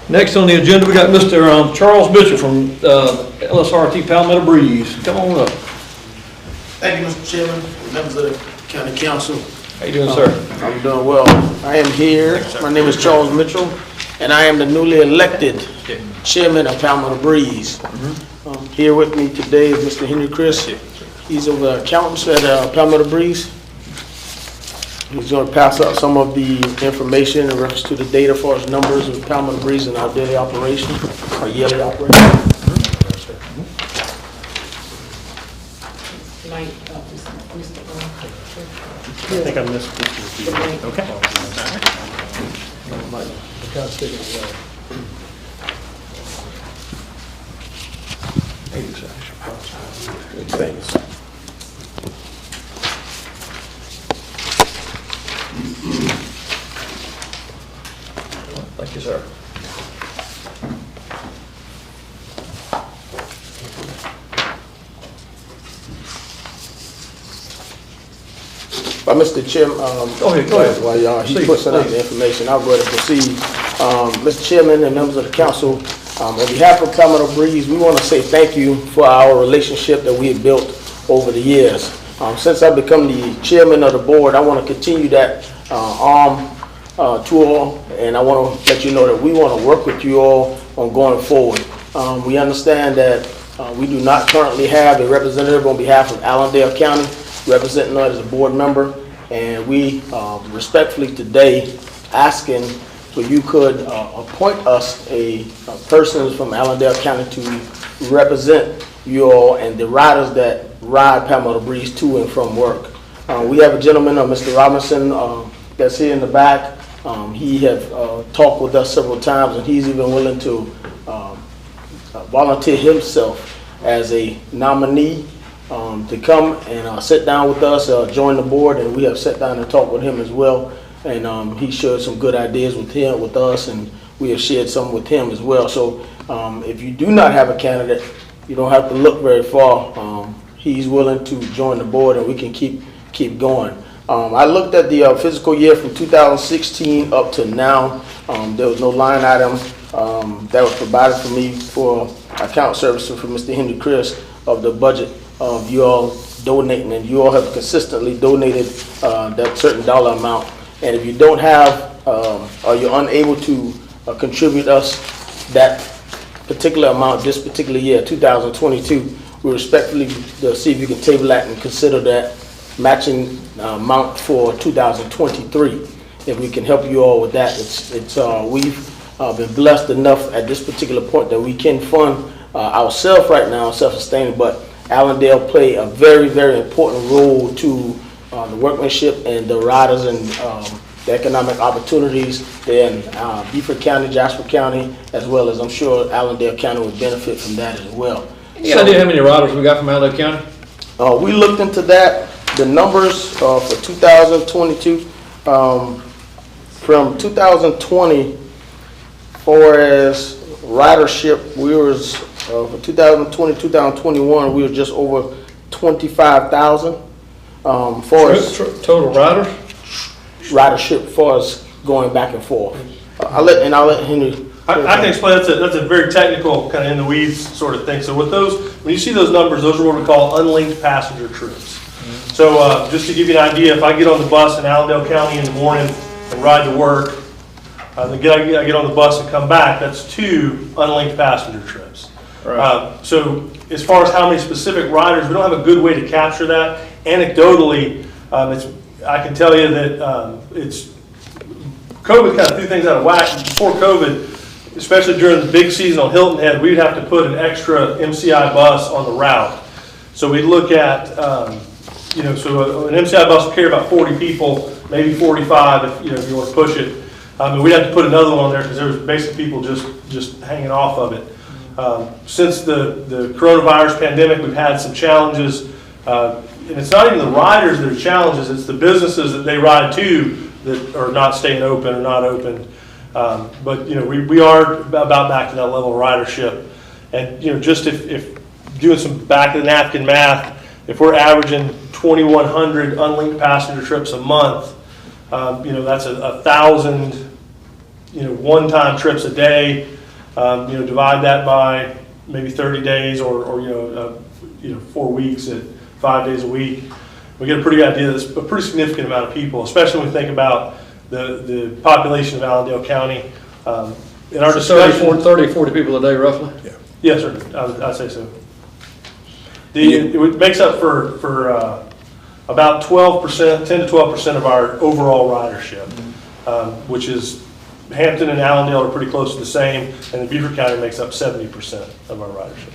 Next on the agenda, we got Mr. Charles Mitchell from LSRT Palmetto Breeze. Come on up. Thank you, Mr. Chairman, members of the county council. How you doing, sir? I'm doing well. I am here. My name is Charles Mitchell, and I am the newly elected chairman of Palmetto Breeze. Here with me today is Mr. Henry Chris. He's of the accountants at Palmetto Breeze. He's going to pass out some of the information in reference to the data for as numbers of Palmetto Breeze and our daily operation, our yearly operation. I think I missed this. Okay. Thanks. Thank you, sir. Mr. Chairman, go ahead. While he puts out the information, I'll go ahead and proceed. Mr. Chairman and members of the council, on behalf of Palmetto Breeze, we want to say thank you for our relationship that we have built over the years. Since I've become the chairman of the board, I want to continue that arm tour, and I want to let you know that we want to work with you all on going forward. We understand that we do not currently have a representative on behalf of Allendale County representing us as a board member, and we respectfully today asking so you could appoint us a person from Allendale County to represent you all and the riders that ride Palmetto Breeze to and from work. We have a gentleman, Mr. Robinson, that's here in the back. He have talked with us several times, and he's even willing to volunteer himself as a nominee to come and sit down with us, join the board, and we have sat down and talked with him as well. And he shared some good ideas with us, and we have shared some with him as well. So if you do not have a candidate, you don't have to look very far. He's willing to join the board, and we can keep going. I looked at the fiscal year from 2016 up to now. There was no line item that was provided for me for account services for Mr. Henry Chris of the budget of you all donating, and you all have consistently donated that certain dollar amount. And if you don't have or you're unable to contribute us that particular amount this particular year, 2022, we respectfully see if you can table that and consider that matching amount for 2023. If we can help you all with that, we've been blessed enough at this particular point that we can fund ourselves right now, self-sustaining, but Allendale play a very, very important role to the workmanship and the riders and the economic opportunities there in Beaufort County, Jasper County, as well as I'm sure Allendale County would benefit from that as well. Any idea how many riders we got from Allendale County? We looked into that. The numbers for 2022, from 2020, for as ridership, we was for 2020, 2021, we were just over 25,000. For as total riders, ridership for us going back and forth. I'll let Henry. I can explain. That's a very technical, kind of in the weeds sort of thing. So with those, when you see those numbers, those are what we call unlinked passenger trips. So just to give you an idea, if I get on the bus in Allendale County in the morning and ride to work, I get on the bus and come back, that's 2 unlinked passenger trips. Right. So as far as how many specific riders, we don't have a good way to capture that. Anecdotally, I can tell you that COVID kind of threw things out of whack. Before COVID, especially during the big season on Hilton Head, we'd have to put an extra MCI bus on the route. So we'd look at, so an MCI bus would carry about 40 people, maybe 45 if you want to push it. And we'd have to put another one on there because there was basically people just hanging off of it. Since the coronavirus pandemic, we've had some challenges. And it's not even the riders that are challenges, it's the businesses that they ride to that are not staying open or not open. But we are about back to that level of ridership. And just if doing some back of the napkin math, if we're averaging 2,100 unlinked passenger trips a month, that's 1,000 one-time trips a day. Divide that by maybe 30 days or 4 weeks at 5 days a week. We get a pretty good idea that's a pretty significant amount of people, especially when we think about the population of Allendale County. In our discussion, 30, 40 people a day roughly? Yeah. Yes, sir. I'd say so. It makes up for about 12%, 10 to 12% of our overall ridership, which is Hampton and Allendale are pretty close to the same, and the Beaufort County makes up 70% of our ridership.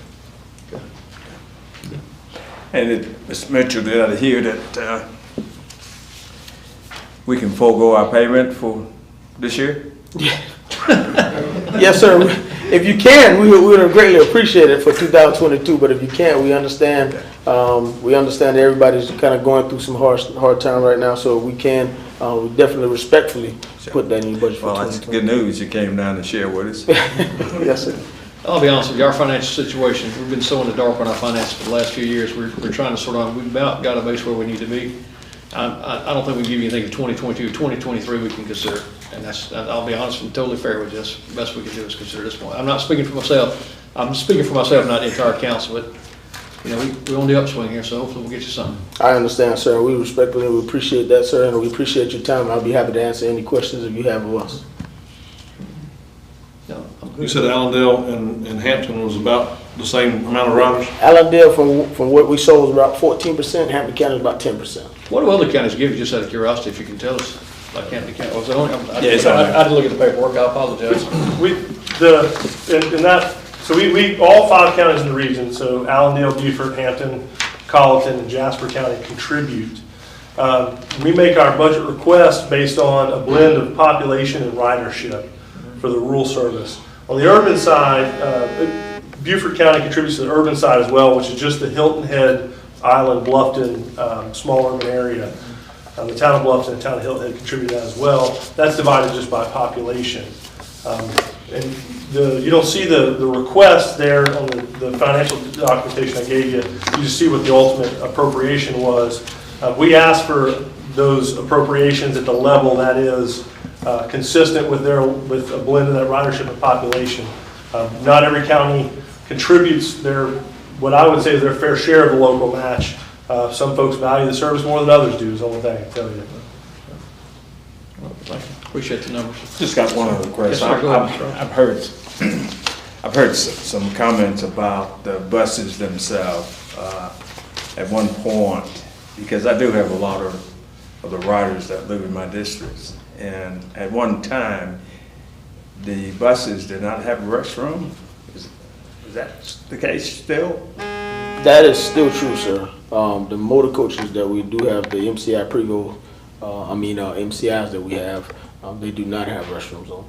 And Mr. Mitchell, did I hear that we can forego our payment for this year? Yes, sir. If you can, we would greatly appreciate it for 2022. But if you can't, we understand. We understand that everybody's kind of going through some hard time right now. So we can, we definitely respectfully put that in your budget for 2022. Well, that's good news. You came down to share with us. Yes, sir. I'll be honest with you, our financial situation, we've been so in the dark on our finances for the last few years. We're trying to sort of, we've about got a base where we need to be. I don't think we can give you anything for 2022, 2023 we can consider. And I'll be honest and totally fair with this. The best we can do is consider this point. I'm not speaking for myself. I'm speaking for myself, not the entire council, but we're on the upswing here, so hopefully we'll get you something. I understand, sir. We respectfully appreciate that, sir, and we appreciate your time. I'll be happy to answer any questions if you have of us. No, You said Allendale and Hampton was about the same amount of riders? Allendale, from what we saw, was about 14%. Hampton County is about 10%. What do other counties give you, just out of curiosity, if you can tell us? Like Hampton County, was it only, I Yes, didn't look at the paperwork, I apologize. We all 5 counties in the region, so Allendale, Beaufort, Hampton, Colleton, and Jasper County contribute. We make our budget request based on a blend of population and ridership for the rural service. On the urban side, Beaufort County contributes to the urban side as well, which is just the Hilton Head, Island, Bluffton, small urban area. The town of Bluffton and town of Hilton Head contribute that as well. That's divided just by population. And you don't see the request there on the financial documentation I gave you. You just see what the ultimate appropriation was. We asked for those appropriations at the level that is consistent with a blend of that ridership and population. Not every county contributes what I would say is their fair share of the local match. Some folks value the service more than others do, is the only thing I can tell you. Appreciate the numbers. Just got one other question. Yes, sir. Go ahead, Mr. I've heard some comments about the buses themselves at one point, because I do have a lot of the riders that live in my districts. And at one time, the buses did not have a restroom. Is that the case still? That is still true, sir. The motor coaches that we do have, the MCI Prego, MCIs that we have, they do not have restrooms on.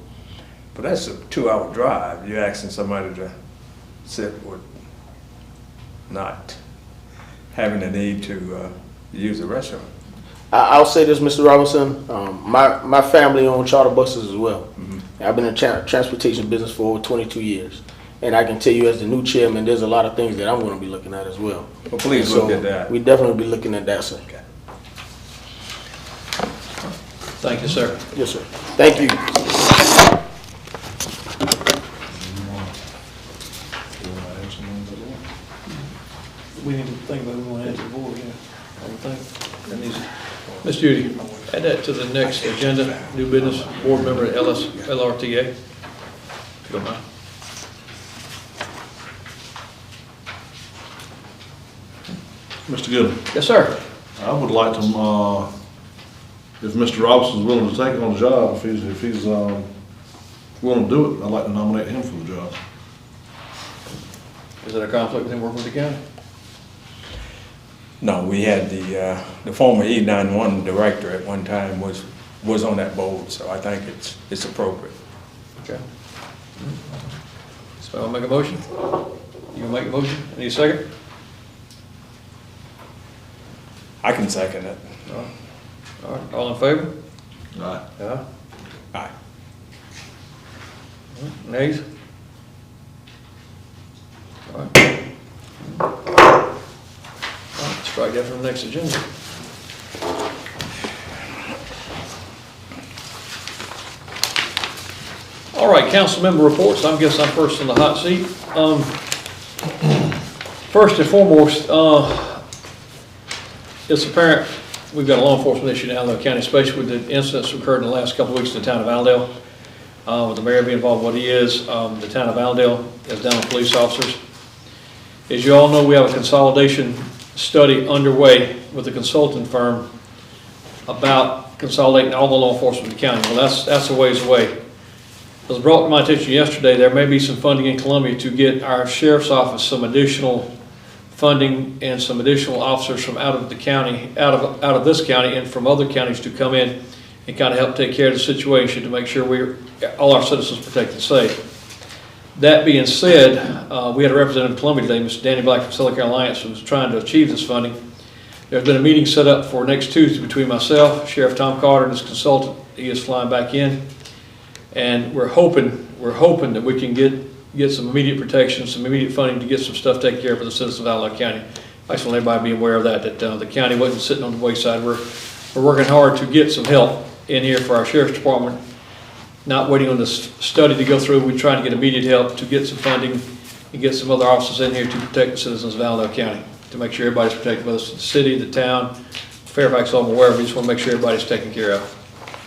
But that's a 2-hour drive. You're asking somebody to sit with not having a need to use the restroom. I'll say this, Mr. Robinson. My family owns charter buses as well. Mm-hmm. I've been in the transportation business for over 22 years. And I can tell you as the new chairman, there's a lot of things that I'm going to be looking at as well. Well, please look at that. We definitely be looking at that, sir. Okay. Thank you, sir. Yes, sir. Thank you. We need to think about what we want to add to the board, yeah. I would think. Ms. Judy, add that to the next agenda, new business, board member at LRTA, if you don't mind. Mr. Goodman? Yes, sir. I would like to, if Mr. Robinson's willing to take on the job, if he's willing to do it, I'd like to nominate him for the job. Is that a conflict with him working with the county? No, we had the former E91 director at one time was on that board, so I think it's appropriate. Okay. So I'll make a motion. You gonna make a motion? Any second? I can second it. All right, all in favor? Aye. Aye. Aye. Nays? All right. All right, strike that from the next agenda. All right, council member reports. I guess I'm first in the hot seat. First and foremost, it's apparent we've got a law enforcement issue in Allendale County, especially with the incidents that occurred in the last couple of weeks in the town of Allendale. With the mayor being involved, what he is, the town of Allendale is down with police officers. As you all know, we have a consolidation study underway with a consultant firm about consolidating all the law enforcement in the county. Well, that's a ways away. It was brought to my attention yesterday, there may be some funding in Columbia to get our sheriff's office some additional funding and some additional officers from out of the county, out of this county and from other counties to come in and kind of help take care of the situation to make sure all our citizens protected and safe. That being said, we had a representative in Columbia today, Mr. Danny Black from Southern Carolina Alliance, who was trying to achieve this funding. There's been a meeting set up for next Tuesday between myself, Sheriff Tom Carter, and his consultant. He is flying back in. And we're hoping that we can get some immediate protection, some immediate funding to get some stuff taken care of for the citizens of Allendale County. I just want everybody to be aware of that the county wasn't sitting on the wayside. We're working hard to get some help in here for our sheriff's department, not waiting on this study to go through. We're trying to get immediate help to get some funding and get some other officers in here to protect the citizens of Allendale County, to make sure everybody's protected, whether it's the city, the town, Fairfax, I'm aware of. We just want to make sure everybody's taken care of.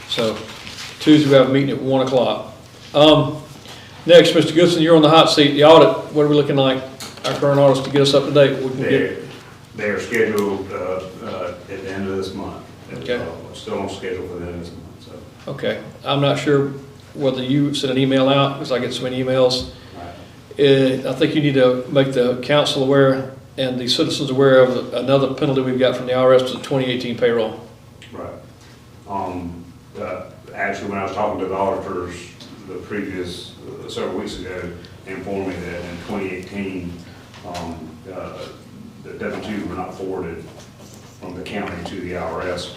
So Tuesday we have a meeting at 1 o'clock. Next, Mr. Goodson, you're on the hot seat. The audit, what are we looking like? Our current audits to get us up to date. They are scheduled at the end of this month. Okay. Still on schedule for the end of this month. So. Okay. I'm not sure whether you sent an email out, because I get so many emails. I think you need to make the council aware and the citizens aware of another penalty we've got from the IRS to the 2018 payroll. Right. Actually, when I was talking to the auditors the previous several weeks ago, they informed me that in 2018, the W-2s were not forwarded from the county to the IRS,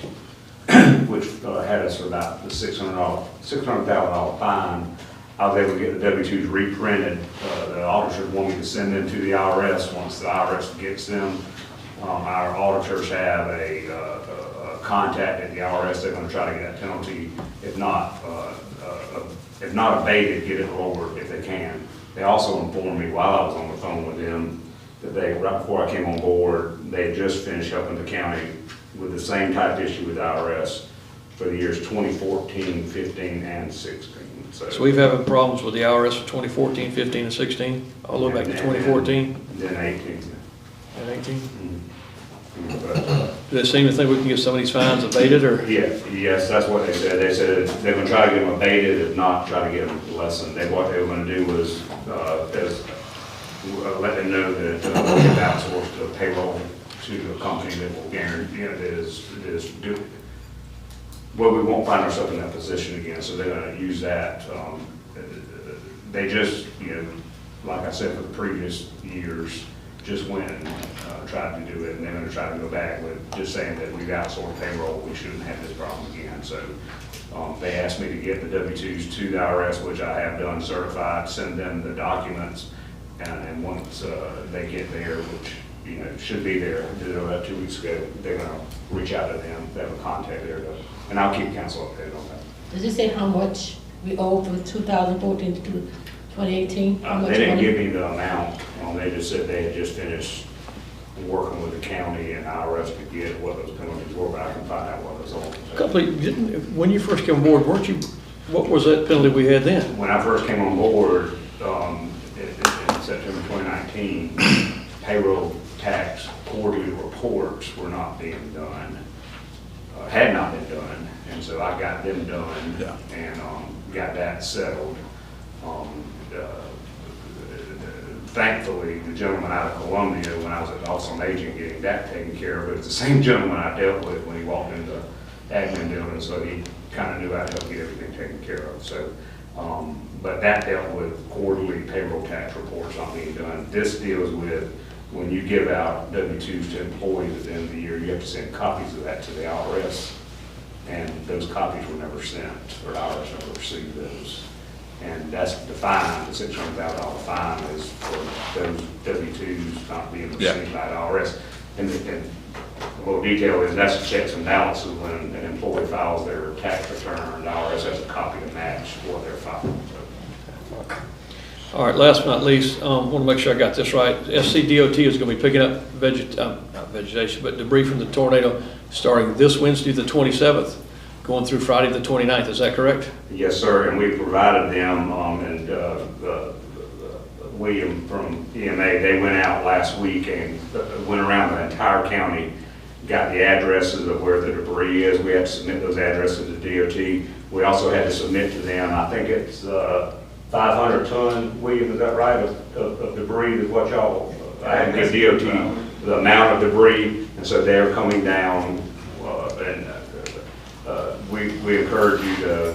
which had us for about the $600,000 fine. I was able to get the W-2s reprinted. The auditors want me to send them to the IRS. Once the IRS gets them, our auditors have a contact at the IRS. They're going to try to get that penalty, if not abated, get it lowered if they can. They also informed me while I was on the phone with them that right before I came on board, they had just finished helping the county with the same type of issue with the IRS for the years 2014, 15, and 16. So we've having problems with the IRS for 2014, 15, and 16, all the way back to 2014? And then 18. And 18? Mm-hmm. Does it seem to think we can get some of these fines abated, or? Yes, that's what they said. They said they're going to try to get them abated, if not, try to get them lessened. What they were going to do was let them know that they've outsourced the payroll to a company that will guarantee, that is do. Well, we won't find ourselves in that position again, so they're going to use that. They just, like I said, for the previous years, just went and tried to do it, and they're going to try to go back with just saying that we've outsourced payroll, we shouldn't have this problem again. So they asked me to get the W-2s to the IRS, which I have done, certified, send them the documents, and once they get there, which should be there, did it about 2 weeks ago, they're going to reach out to them, they have a contact there, and I'll keep council updated on that. Does it say how much we owe from 2014 to 2018? They didn't give me the amount. They just said they had just finished working with the county and IRS to get what those penalties were, but I can find out what those are. When you first came on board, what was that penalty we had then? When I first came on board in September 2019, payroll tax quarterly reports were not being done, had not been done, and so I got them done and got that settled. thankfully, the gentleman out of Columbia, when I was at the Office on Aging, getting that taken care of, but it's the same gentleman I dealt with when he walked into the admin building, so he kind of knew how to help get everything taken care of. So, but that dealt with quarterly payroll tax reports not being done. This deals with when you give out W-2s to employees at the end of the year, you have to send copies of that to the IRS, and those copies were never sent, or the IRS never received those. And that's the fine, the $600,000 fine is for those W-2s not being received by the IRS. And a little detail is that's the checks and balances when an employee files their tax return, the IRS has a copy to match what they're filing. So. All right, last but not least, want to make sure I got this right. SCDOT is going to be picking up not vegetation, but debris from the tornado starting this Wednesday, the 27th, going through Friday, the 29th. Is that correct? Yes, sir, and we provided them, and William from EMA, they went out last week and went around the entire county, got the addresses of where the debris is. We had to submit those addresses to DOT. We also had to submit to them, I think it's 500 ton, William, is that right, of debris is what y'all, I had to give DOT the amount of debris, and so they're coming down, we encourage you to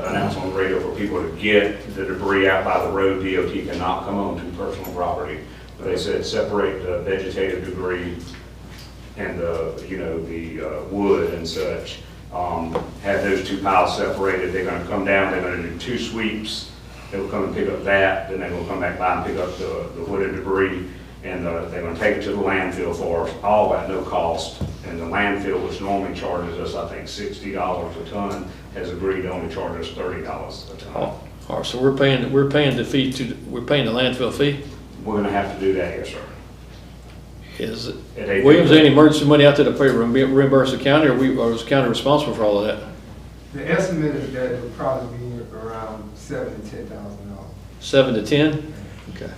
announce on the radio for people to get the debris out by the road. DOT cannot come onto personal property. But they said separate the vegetative debris and the wood and such. Have those two piles separated. They're going to come down. They're going to do 2 sweeps. They'll come and pick up that. Then they will come back by and pick up the wood and debris. And they're going to take it to the landfill for us, all at no cost. And the landfill, which normally charges us, I think, $60 a ton, has agreed to only charge us $30 a ton. All right, so we're paying the fee we're paying the landfill fee. We're going to have to do that, yes, sir. Is it Williams any emergency money out there to pay reimburse the county, or is the county responsible for all of that? The estimate is that it would probably be around $7,000 to $10,000. 7 to 10. Okay.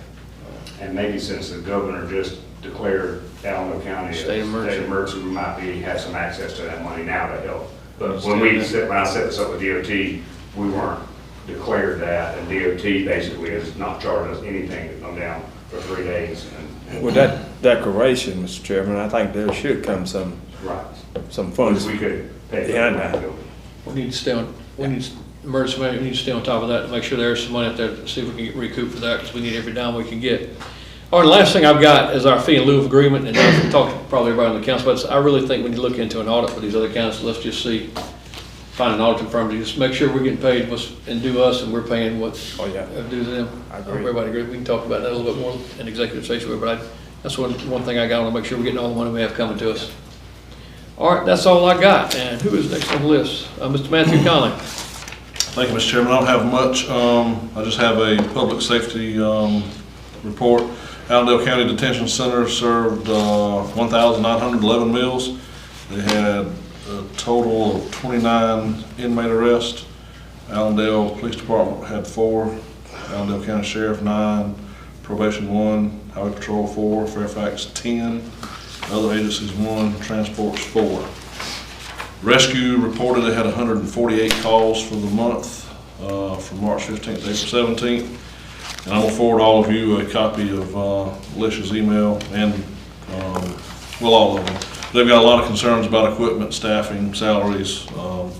And maybe since the governor just declared Allendale County a state emergency, we might have some access to that money now to help. But when I set this up with DOT, we weren't declared that, and DOT basically has not charged us anything to come down for 3 days. With that declaration, Mr. Chairman, I think there should come some funds. We could pay behind that. We need to stay on. Emergency money, we need to stay on top of that and make sure there's some money out there to see if we can get recouped for that, because we need every dime we can get. All right, the last thing I've got is our fee in lieu of agreement, and I've talked to probably everybody on the council, but I really think we need to look into an audit for these other counties. Let's just find an auditing firm to just make sure we're getting paid and due us, and we're paying what due to them. I agree. Everybody agree. We can talk about that a little bit more in executive session, but that's one thing I got. I want to make sure we're getting all the money we have coming to us. All right, that's all I got. And who is next on the list? Mr. Matthew Conley. Thank you, Mr. Chairman. I don't have much. I just have a public safety report. Allendale County Detention Center served 1,911 meals. They had a total of 29 inmate arrests. Allendale Police Department had 4. Allendale County Sheriff 9. Probation 1. Highway Patrol 4. Fairfax 10. Other agencies 1. Transports 4. Rescue reported they had 148 calls for the month from March 15th to April 17th. And I'm going to forward all of you a copy of Alicia's email and, all of them. They've got a lot of concerns about equipment, staffing, salaries. I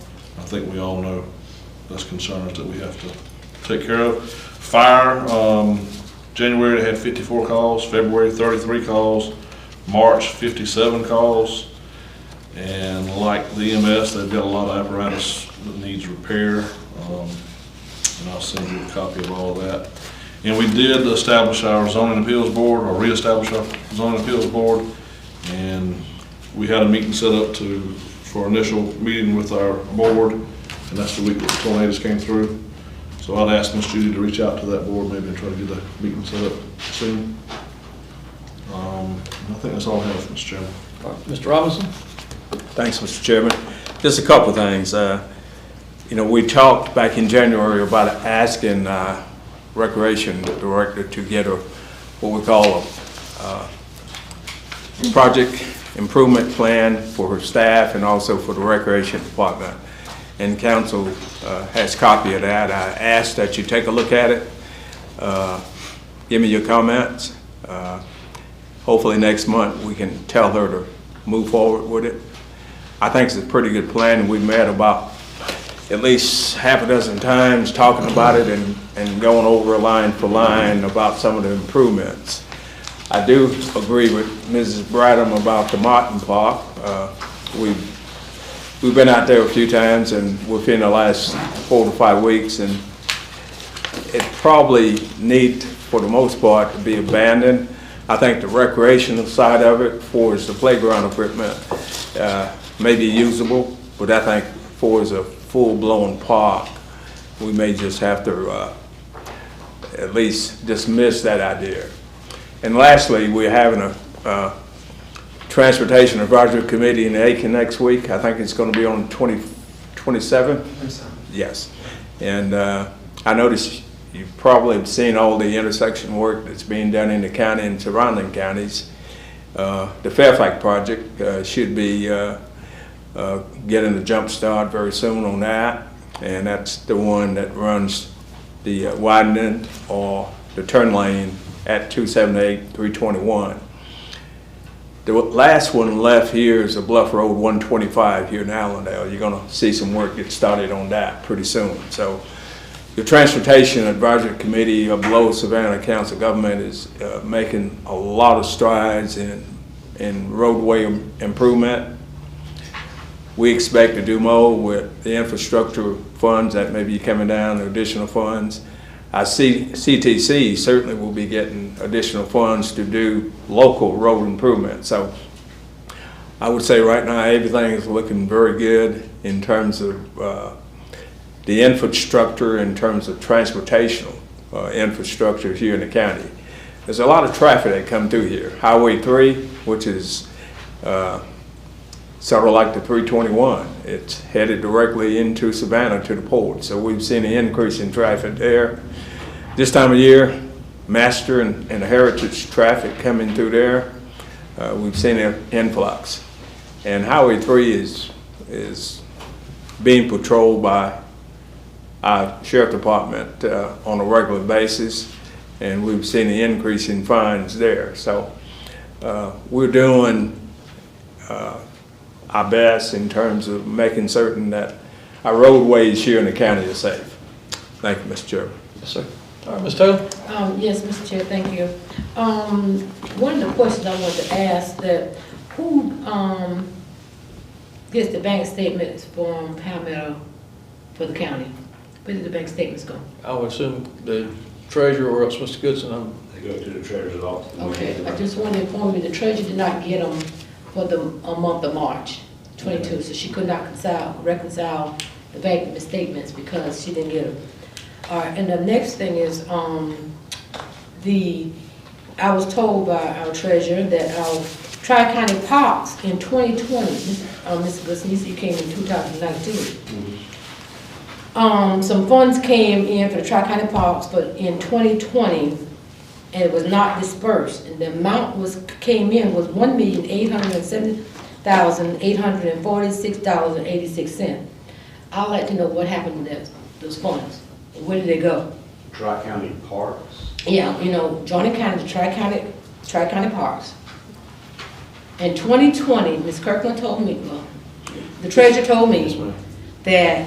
think we all know that's concerns that we have to take care of. Fire, January they had 54 calls, February 33 calls, March 57 calls. And like the EMS, they've got a lot of apparatus that needs repair. And I'll send you a copy of all of that. And we did establish our zoning appeals board, or reestablish our zoning appeals board. And we had a meeting set up for initial meeting with our board. And that's the week that the tornadoes came through. So I'd ask Ms. Judy to reach out to that board maybe and try to get the meeting set up soon. I think that's all I have, Mr. Chairman. All right, Mr. Robinson. Thanks, Mr. Chairman. Just a couple of things. We talked back in January about asking Recreation Director to get what we call a project improvement plan for her staff and also for the Recreation Department. And Council has a copy of that. I asked that you take a look at it. give me your comments. Hopefully next month we can tell her to move forward with it. I think it's a pretty good plan. We met about at least half a dozen times talking about it and going over line for line about some of the improvements. I do agree with Mrs. Bradham about the Martin Park. We've been out there a few times and within the last 4 to 5 weeks, and it probably needs, for the most part, to be abandoned. I think the recreational side of it, for the playground equipment, may be usable, but I think for as a full-blown park, we may just have to at least dismiss that idea. And lastly, we're having a Transportation Advisory Committee in Aiken next week. I think it's going to be on the 27th? Yes. And I noticed you've probably seen all the intersection work that's being done in the county and surrounding counties. The Fairfax project should be getting a jump start very soon on that. And that's the one that runs the widening or the turn lane at 278, 321. The last one left here is the Bluff Road 125 here in Allendale. You're going to see some work get started on that pretty soon. So the Transportation Advisory Committee of Lower Savannah Council Government is making a lot of strides in roadway improvement. We expect to do more with the infrastructure funds that may be coming down, the additional funds. I see CTC certainly will be getting additional funds to do local road improvement. So I would say right now everything is looking very good in terms of the infrastructure, in terms of transportational infrastructure here in the county. There's a lot of traffic that come through here. Highway 3, which is sort of like the 321. It's headed directly into Savannah to the port. So we've seen an increase in traffic there. This time of year, Master and the Heritage traffic coming through there, we've seen an influx. And Highway 3 is being patrolled by our Sheriff Department on a regular basis, and we've seen an increase in fines there. So we're doing our best in terms of making certain that our roadways here in the county are safe. Thank you, Mr. Chairman. Yes, sir. All right, Ms. Taylor? Yes, Mr. Chair, thank you. One of the questions I wanted to ask, that who gets the bank statements from Palmetto for the county? Where did the bank statements go? I would assume the treasurer or else Mr. Goodson. They go to the treasurer's office. Okay, I just wanted to inform you, the treasurer did not get them for the month of March 22, so she could not reconcile the bank statements because she didn't get them. All right, and the next thing is, I was told by our treasurer that our Tri-County Parks in 2020, Mr. Gleason, you came in 2019. Some funds came in for the Tri-County Parks, but in 2020, and it was not dispersed. And the amount came in was $1,870,846.86. I'd like to know what happened to those funds. Where did they go? Tri-County Parks. Yeah, you know, joining county, the Tri-County Parks. In 2020, Ms. Kirkland told me, well, the treasurer told me that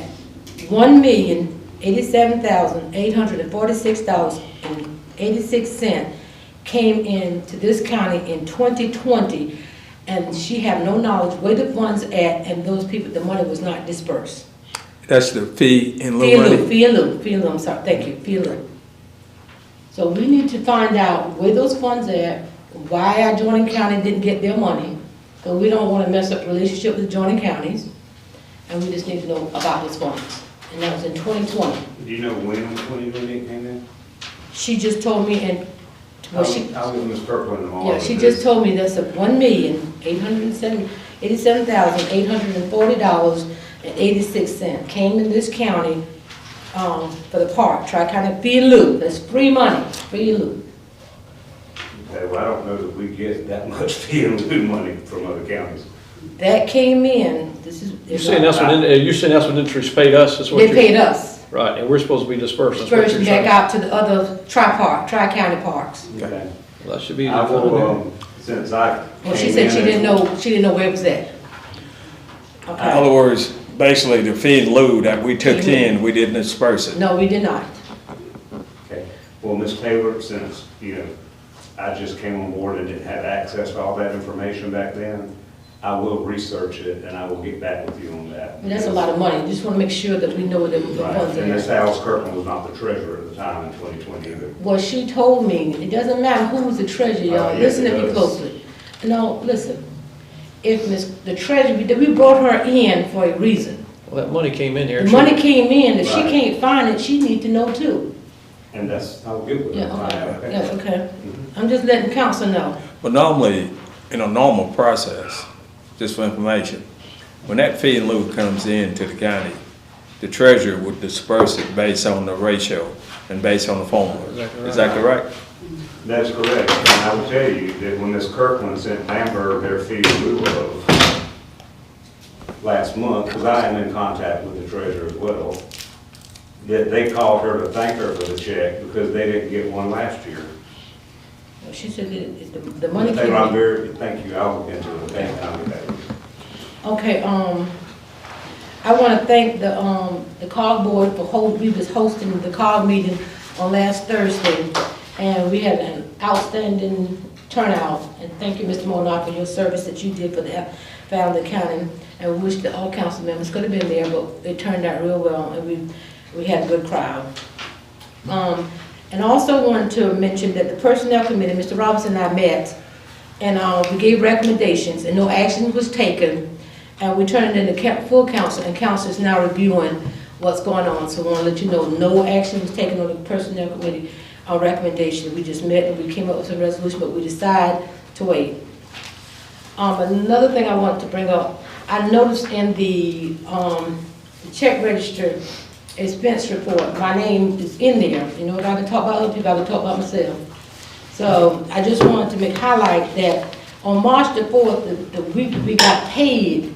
$1,087,846.86 came into this county in 2020, and she had no knowledge where the funds at, and those people, the money was not dispersed. That's the fee in lieu money? Fee in lieu, I'm sorry, thank you, fee in lieu. So we need to find out where those funds are at, why our joining county didn't get their money, because we don't want to mess up the relationship with joining counties, and we just need to know about those funds. And that was in 2020. Do you know when 2020 came in? She just told me, and well, I was Ms. Kirkland in the morning. Yeah, she just told me that's $1,887,840.86 came in this county for the park, Tri-County fee in lieu. That's free money, fee in lieu. Okay, well, I don't know that we get that much fee in lieu money from other counties. That came in. This is. You're saying that's what interest paid us? That's what they paid us. Right, and we're supposed to be dispersing. that's what dispersing you're back saying. out to the other tri-county parks. Okay. Well, that should be. I will, since I Well, she came said in she as- didn't know where it was at. In Okay, other words, basically the fee in lieu that we took in, we didn't disperse it. no, we did not. Okay, well, Ms. Taylor, since, I just came on board and didn't have access to all that information back then, I will research it and I will get back with you on that. I mean, that's a lot of money, just wanna make sure that we know where the Right, funds and Ms. are. Alice Kirkland was not the treasurer at the time in 2020 either. Well, she told me, it doesn't matter who's the treasurer, y'all, Yes, listen it to me does. closely. No, listen, if the treasurer, we brought her in for a reason. Well, that money came in here. The money came in, if she Right. can't find it, she need to know too. And that's, I'll get with her. Yeah, Find out. okay, yeah, okay. I'm just letting council know. But normally, in a normal process, just for information, when that fee in lieu comes in to the county, the treasurer would disperse it based on the ratio and based on the formula. Is that correct? That's correct, and I will tell you that when Ms. Kirkland sent Amber their fee in lieu of last month, because I am in contact with the treasurer as well, that they called her to thank her for the check because they didn't get one last year. She said that the money came Taylor, I'm in. very, thank you, I'll look into it, thank you. Okay, I wanna thank the COG board for we was hosting the COG meeting on last Thursday, and we had an outstanding turnout, and thank you, Mr. Monarch, for your service that you did for Allendale County, and we wish that all council members could have been there, but it turned out real well, and we had a good crowd. And also wanted to mention that the Personnel Committee, Mr. Robinson and I met, and we gave recommendations, and no action was taken, and we turned it into full council, and council is now reviewing what's going on. So I want to let you know, no action was taken on the Personnel Committee recommendation. We just met and we came up with a resolution, but we decided to wait. Another thing I want to bring up, I noticed in the check register expense report, my name is in there. You know, if I could talk about other people, I would talk about myself. So I just wanted to highlight that on March the 4th, the week we got paid,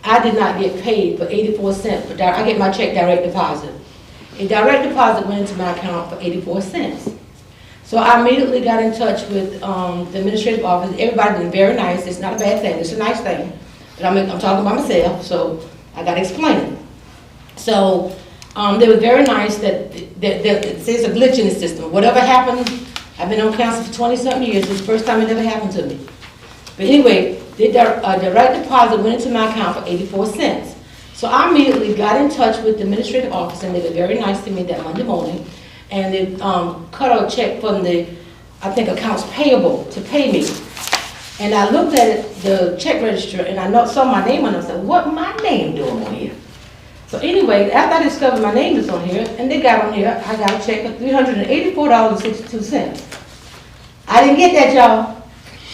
I did not get paid for 84 cents. I get my check direct deposit. A direct deposit went into my account for 84 cents. So I immediately got in touch with the administrative office. Everybody been very nice. It's not a bad thing. It's a nice thing. But I'm talking about myself, so I got to explain it. So they were very nice that there's a glitch in the system. Whatever happened, I've been on council for 20-something years. It's the first time it ever happened to me. But anyway, the direct deposit went into my account for 84 cents. So I immediately got in touch with the administrative office, and they were very nice to me that Monday morning. And they cut a check from the, I think, accounts payable to pay me. And I looked at it, the check register, and I saw my name on it. I said, what my name doing on here? So anyway, after I discovered my name is on here, and they got on here, I got a check of $384.62. I didn't get that, y'all.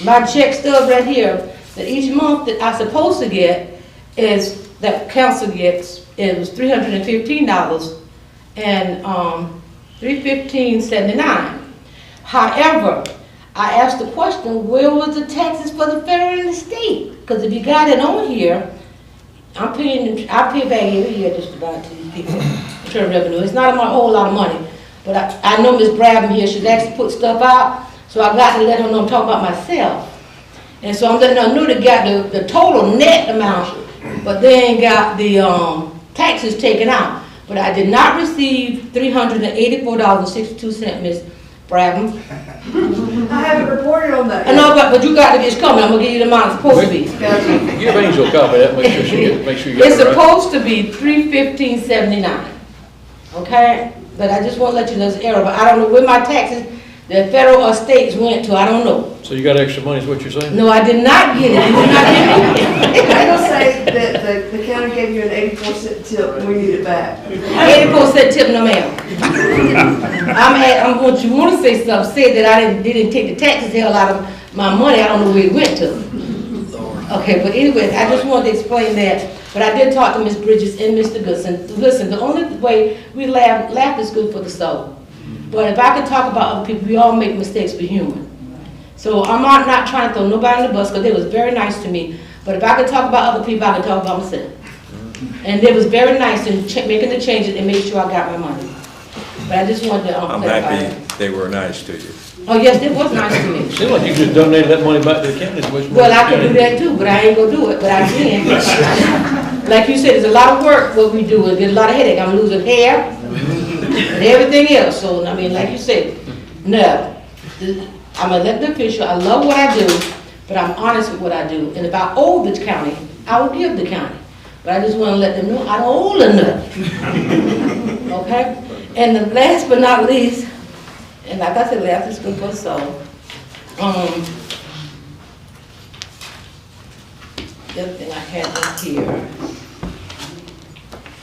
My check stub right here, that each month that I'm supposed to get is, that council gets, it was $315 and $315.79. However, I asked the question, where was the taxes for the federal and the state? Because if you got it on here, I pay back every year just about to these people, return revenue. It's not a whole lot of money, but I know Ms. Bradman here, she's actually put stuff out, so I got to let her know I'm talking about myself. And so I'm letting her know they got the total net amount, but they ain't got the taxes taken out. But I did not receive $384.62, Ms. Bradman. I haven't reported on that. I know, but you got it's coming. I'm gonna give you the amount it's supposed to be. Give Angel a copy of that, make sure you get It's it right. supposed to be $315.79. Okay? But I just want to let you know it's error, but I don't know where my taxes, the federal or states went to, I don't know. So you got extra money is what you're saying? No, I did not get it. You did not give me it. I don't say that the county gave you an 84-cent tip and we need it back. 84-cent tip, no ma'am. I'm what you want to say something, say that they didn't take the taxes hell out of my money, I don't know where it went to. Okay, but anyway, I just wanted to explain that. But I did talk to Ms. Bridges and Mr. Goodson. Listen, the only way we laugh is good for the soul. But if I could talk about other people, we all make mistakes, we're human. So I'm not trying to throw nobody in the bus, because they was very nice to me. But if I could talk about other people, I could talk about myself. And it was very nice in making the changes and make sure I got my money. But I just wanted to I'm clarify happy that. they were nice to you. Oh, yes, it was nice to me. Seems like you just donated that money back to the county. Well, I can do that too, but I ain't gonna do it, but I can. Like you said, it's a lot of work what we do, and there's a lot of headache. I'm losing hair and everything else, so, I mean, like you said, no. I'm an elected official, I love what I do, but I'm honest with what I do. And if I owe the county, I will give the county. But I just wanna let them know I don't owe them nothing. Okay? And the last but not least, and like I said, laughter is good for the soul. The other thing I had was here.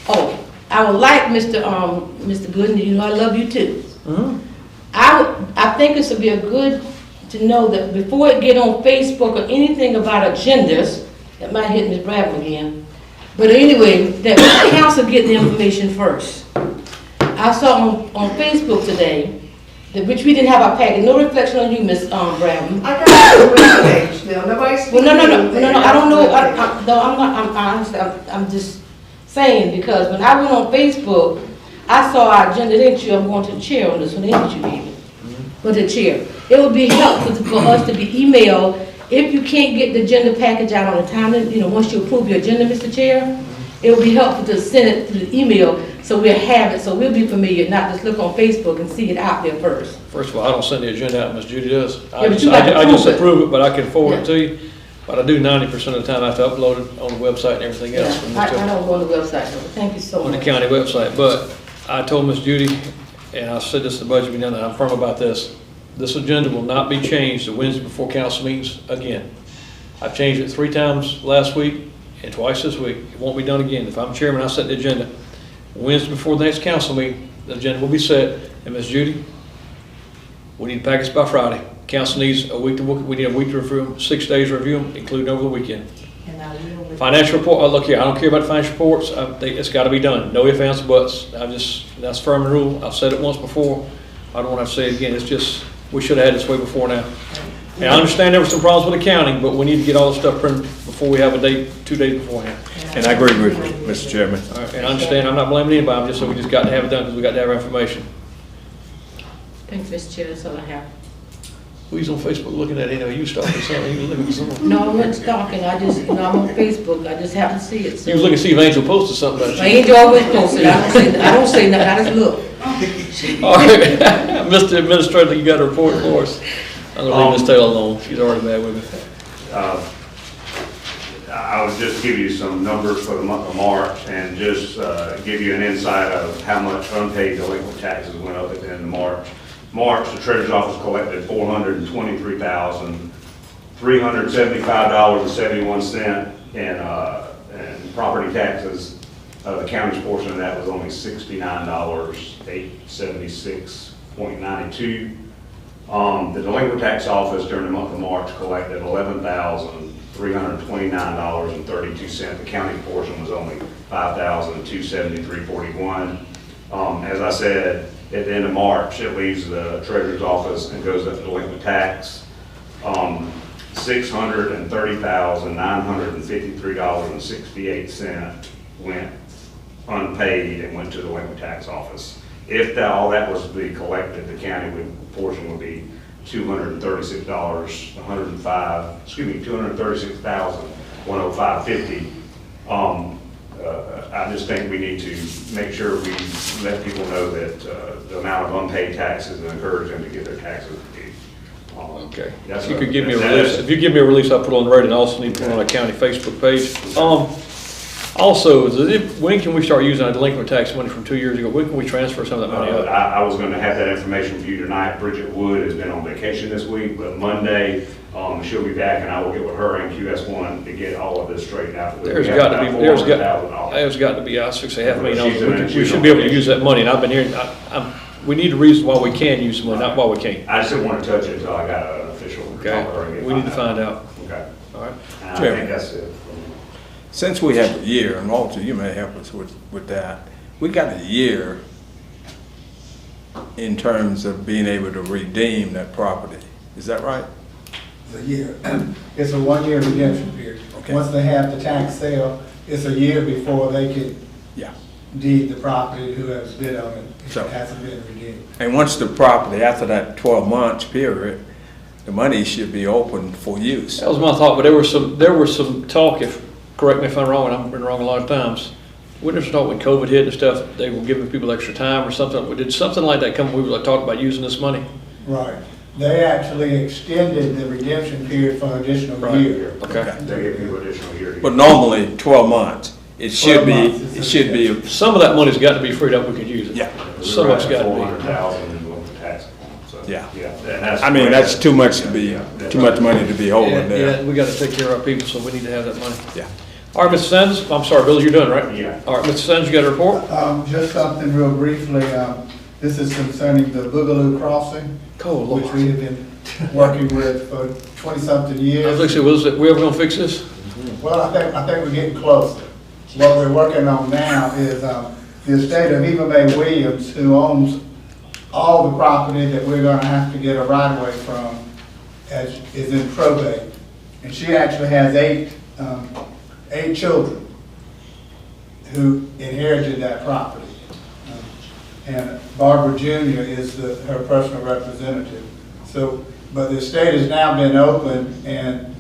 Oh, I would like Mr. Gooden, you know I love you too. I think it would be a good to know that before it get on Facebook or anything about agendas, that might hit Ms. Bradley again. But anyway, that the council get the information first. I saw on Facebook today, which we didn't have our packet. No reflection on you, Miss Bradley. I got the web page now. Nobody's. Well, no. I don't know. I'm just saying because when I went on Facebook, I saw our agenda. Didn't you? I'm going to the chair on this one. Didn't you, baby? But the chair. It would be helpful for us to be emailed if you can't get the agenda package out on the time. Once you approve your agenda, Mr. Chair, it would be helpful to send it through the email. So we'll have it, so we'll be familiar, not just look on Facebook and see it out there first. First of all, I don't send the agenda out, Ms. Judy does. Yeah, but you got to I just approve it. approve it, but I can forward it Yeah. to you. But I do 90% of the time I have to upload it on the website and everything else. I don't go on the website, but thank you so On the much. county website, but I told Ms. Judy, and I said this in the budget meeting, and I'm firm about this, this agenda will not be changed the Wednesday before council meetings again. I've changed it 3 times last week and twice this week. It won't be done again. If I'm chairman, I set the agenda. Wednesday before the next council meeting, the agenda will be set, and Ms. Judy, we need packets by Friday. Council needs a week we need a week to review them, 6 days to review them, including over the weekend. Financial report, look here, I don't care about financial reports, it's gotta be done, no ifs, ands, or buts. That's firm and rule, I've said it once before, I don't wanna have to say it again, it's just, we should've had this way before now. And I understand there were some problems with accounting, but we need to get all the stuff printed before we have a date, 2 days beforehand. And I agree with you, Mr. Chairman. All right, and I understand, I'm not blaming anybody, I'm just saying we just got to have it done because we got to have our information. Thanks, Mr. Chair, that's all I have. Who's on Facebook looking at it? Are you stalking something? You looking at something? No, I'm not stalking, I'm on Facebook, I just happen to see it. So. You was looking to see if Angel posted something about My you. angel always posted, I don't say nothing, I just look. All right, Mr. Administrator, you got a report for us? I'm gonna leave Ms. Taylor alone, she's already mad with me. I would just give you some numbers for the month of March and just give you an insight of how much unpaid delinquent taxes went up at the end of March. March, the Treasurer's Office collected $423,375.71 in property taxes. The county's portion of that was only $69,876.92. The delinquent tax office during the month of March collected $11,329.32. The county portion was only $5,273.41. As I said, at the end of March, it leaves the treasurer's office and goes up to delinquent tax. $630,953.68 went unpaid and went to the delinquent tax office. If all that was to be collected, the county portion would be $236,105.50. I just think we need to make sure we let people know that the amount of unpaid taxes and encourage them to get their taxes paid. Okay, if you could give me a release, if you give me a release, I'll put it on the radio and also need to put it on a county Facebook page. Also, when can we start using our delinquent tax money from 2 years ago? When can we transfer some of that money up? I was going to have that information for you tonight. Bridget Wood has been on vacation this week, but Monday she'll be back, and I will get with her and QS1 to get all of this straightened out. There's got to be, I should say $500,000. We should be able to use that money, and I've been hearing, we need a reason why we can use some money, not why we can't. I just didn't want to touch it until I got an official. Okay, we need to find out. Okay. All right. I think that's it. Since we have a year, and Walter, you may help us with that, we got a year in terms of being able to redeem that property. Is that right? It's a year. It's a 1-year redemption period. Okay. Once they have the tax sale, it's a year before they can Yeah. deed the property to whoever's bid on it, if So- it hasn't been redeemed. And once the property, after that 12 months period, the money should be open for use. That was my thought, but there was some talk, correct me if I'm wrong, and I've been wrong a lot of times. When there was talk when COVID hit and stuff, they were giving people extra time or something. Did something like that come, we were like talking about using this money? Right. They actually extended the redemption period for an additional year. Okay. They give you additional year. But normally, 12 months, it should 12 be, months is it should be, Some of that money's got to be freed up, we could use it. yeah, Some of it's got to be. 400,000 with the tax. So, Yeah. and that's. I mean, that's too much to be, too much money to be Yeah, holding yeah, there. we got to take care of our people, so we need to have that money. Yeah. All right, Mr. Sanders, I'm sorry, Bill, you're done, right? Yeah. All right, Mr. Sanders, you got a report? Just something real briefly, this is concerning the Boogaloo Crossing, Oh, Lord. which we have been working with for 20-something I years. was like, was it, we ever gonna fix this? Well, I think we're getting closer. What we're working on now is the estate of Eva Mae Williams, who owns all the property that we're gonna have to get a right-of-way from, is in probate. And she actually has eight children who inherited that property. And Barbara Jr. is her personal representative. So, but the estate has now been opened, and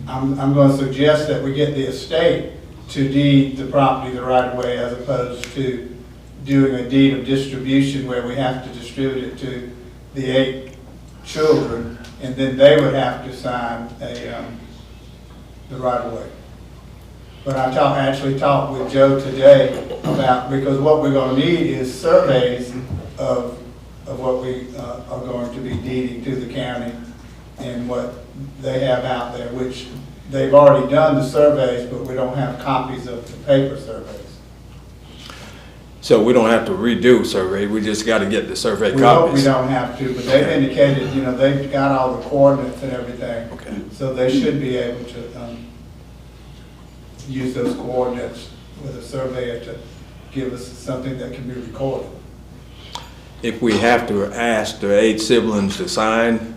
I'm going to suggest that we get the estate to deed the property the right of way, as opposed to doing a deed of distribution where we have to distribute it to the 8 children, and then they would have to sign the right of way. But I actually talked with Joe today about, because what we're going to need is surveys of what we are going to be deeding to the county and what they have out there, which they've already done the surveys, but we don't have copies of the paper surveys. So we don't have to redo survey, we just got to get the survey We hope we copies. don't have to, but they've indicated, they've got all the coordinates and everything. Okay. So they should be able to use those coordinates with a surveyor to give us something that can be recorded. If we have to ask the 8 siblings to sign,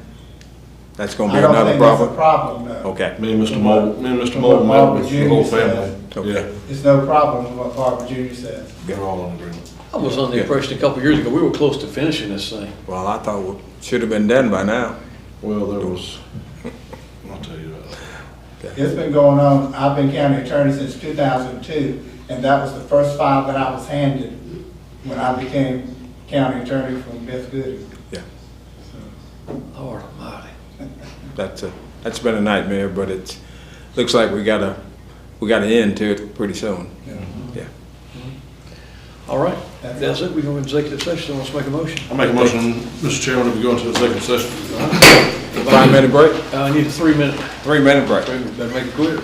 that's going to I be don't another think that's a problem? problem, no. Okay, Me and Mr. Mold, met with the whole family. okay. It's no problem with what Barbara Jr. says. They're all in agreement. I was under the impression a couple of years ago, we were close to finishing this thing. Well, I thought it should have been done by now. Well, there was, I'll tell you that. It's been going on, I've been county attorney since 2002, and that was the first file that I was handed when I became county attorney from Beth Goody. Yeah. Lord almighty. That's been a nightmare, but looks like we got an end to it pretty soon. Yeah. All right, that's it, we go into executive session, let's make a motion. I make a motion, Mr. Chairman, if we go into executive session. 5-minute break? I need a 3-minute. 3-minute break. Better make it clear.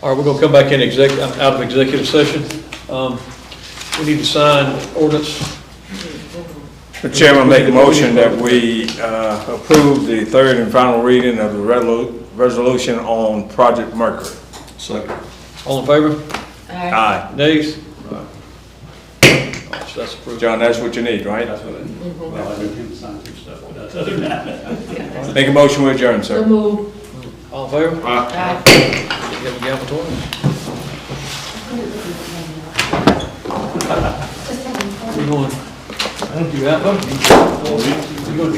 All right, we're gonna come back in out of executive session. We need to sign ordinance. Mr. Chairman, make a motion that we approve the third and final reading of the resolution on Project Mercury. Second. All in favor? Aye. Nays? So that's approved. John, that's what you need, right? That's what it, well, I need him to sign some stuff, but that's other than that. Make a motion with adjourn, So sir. move. All in favor? Aye. Give a gavel to ordinance. We're going, you out, buddy? You going to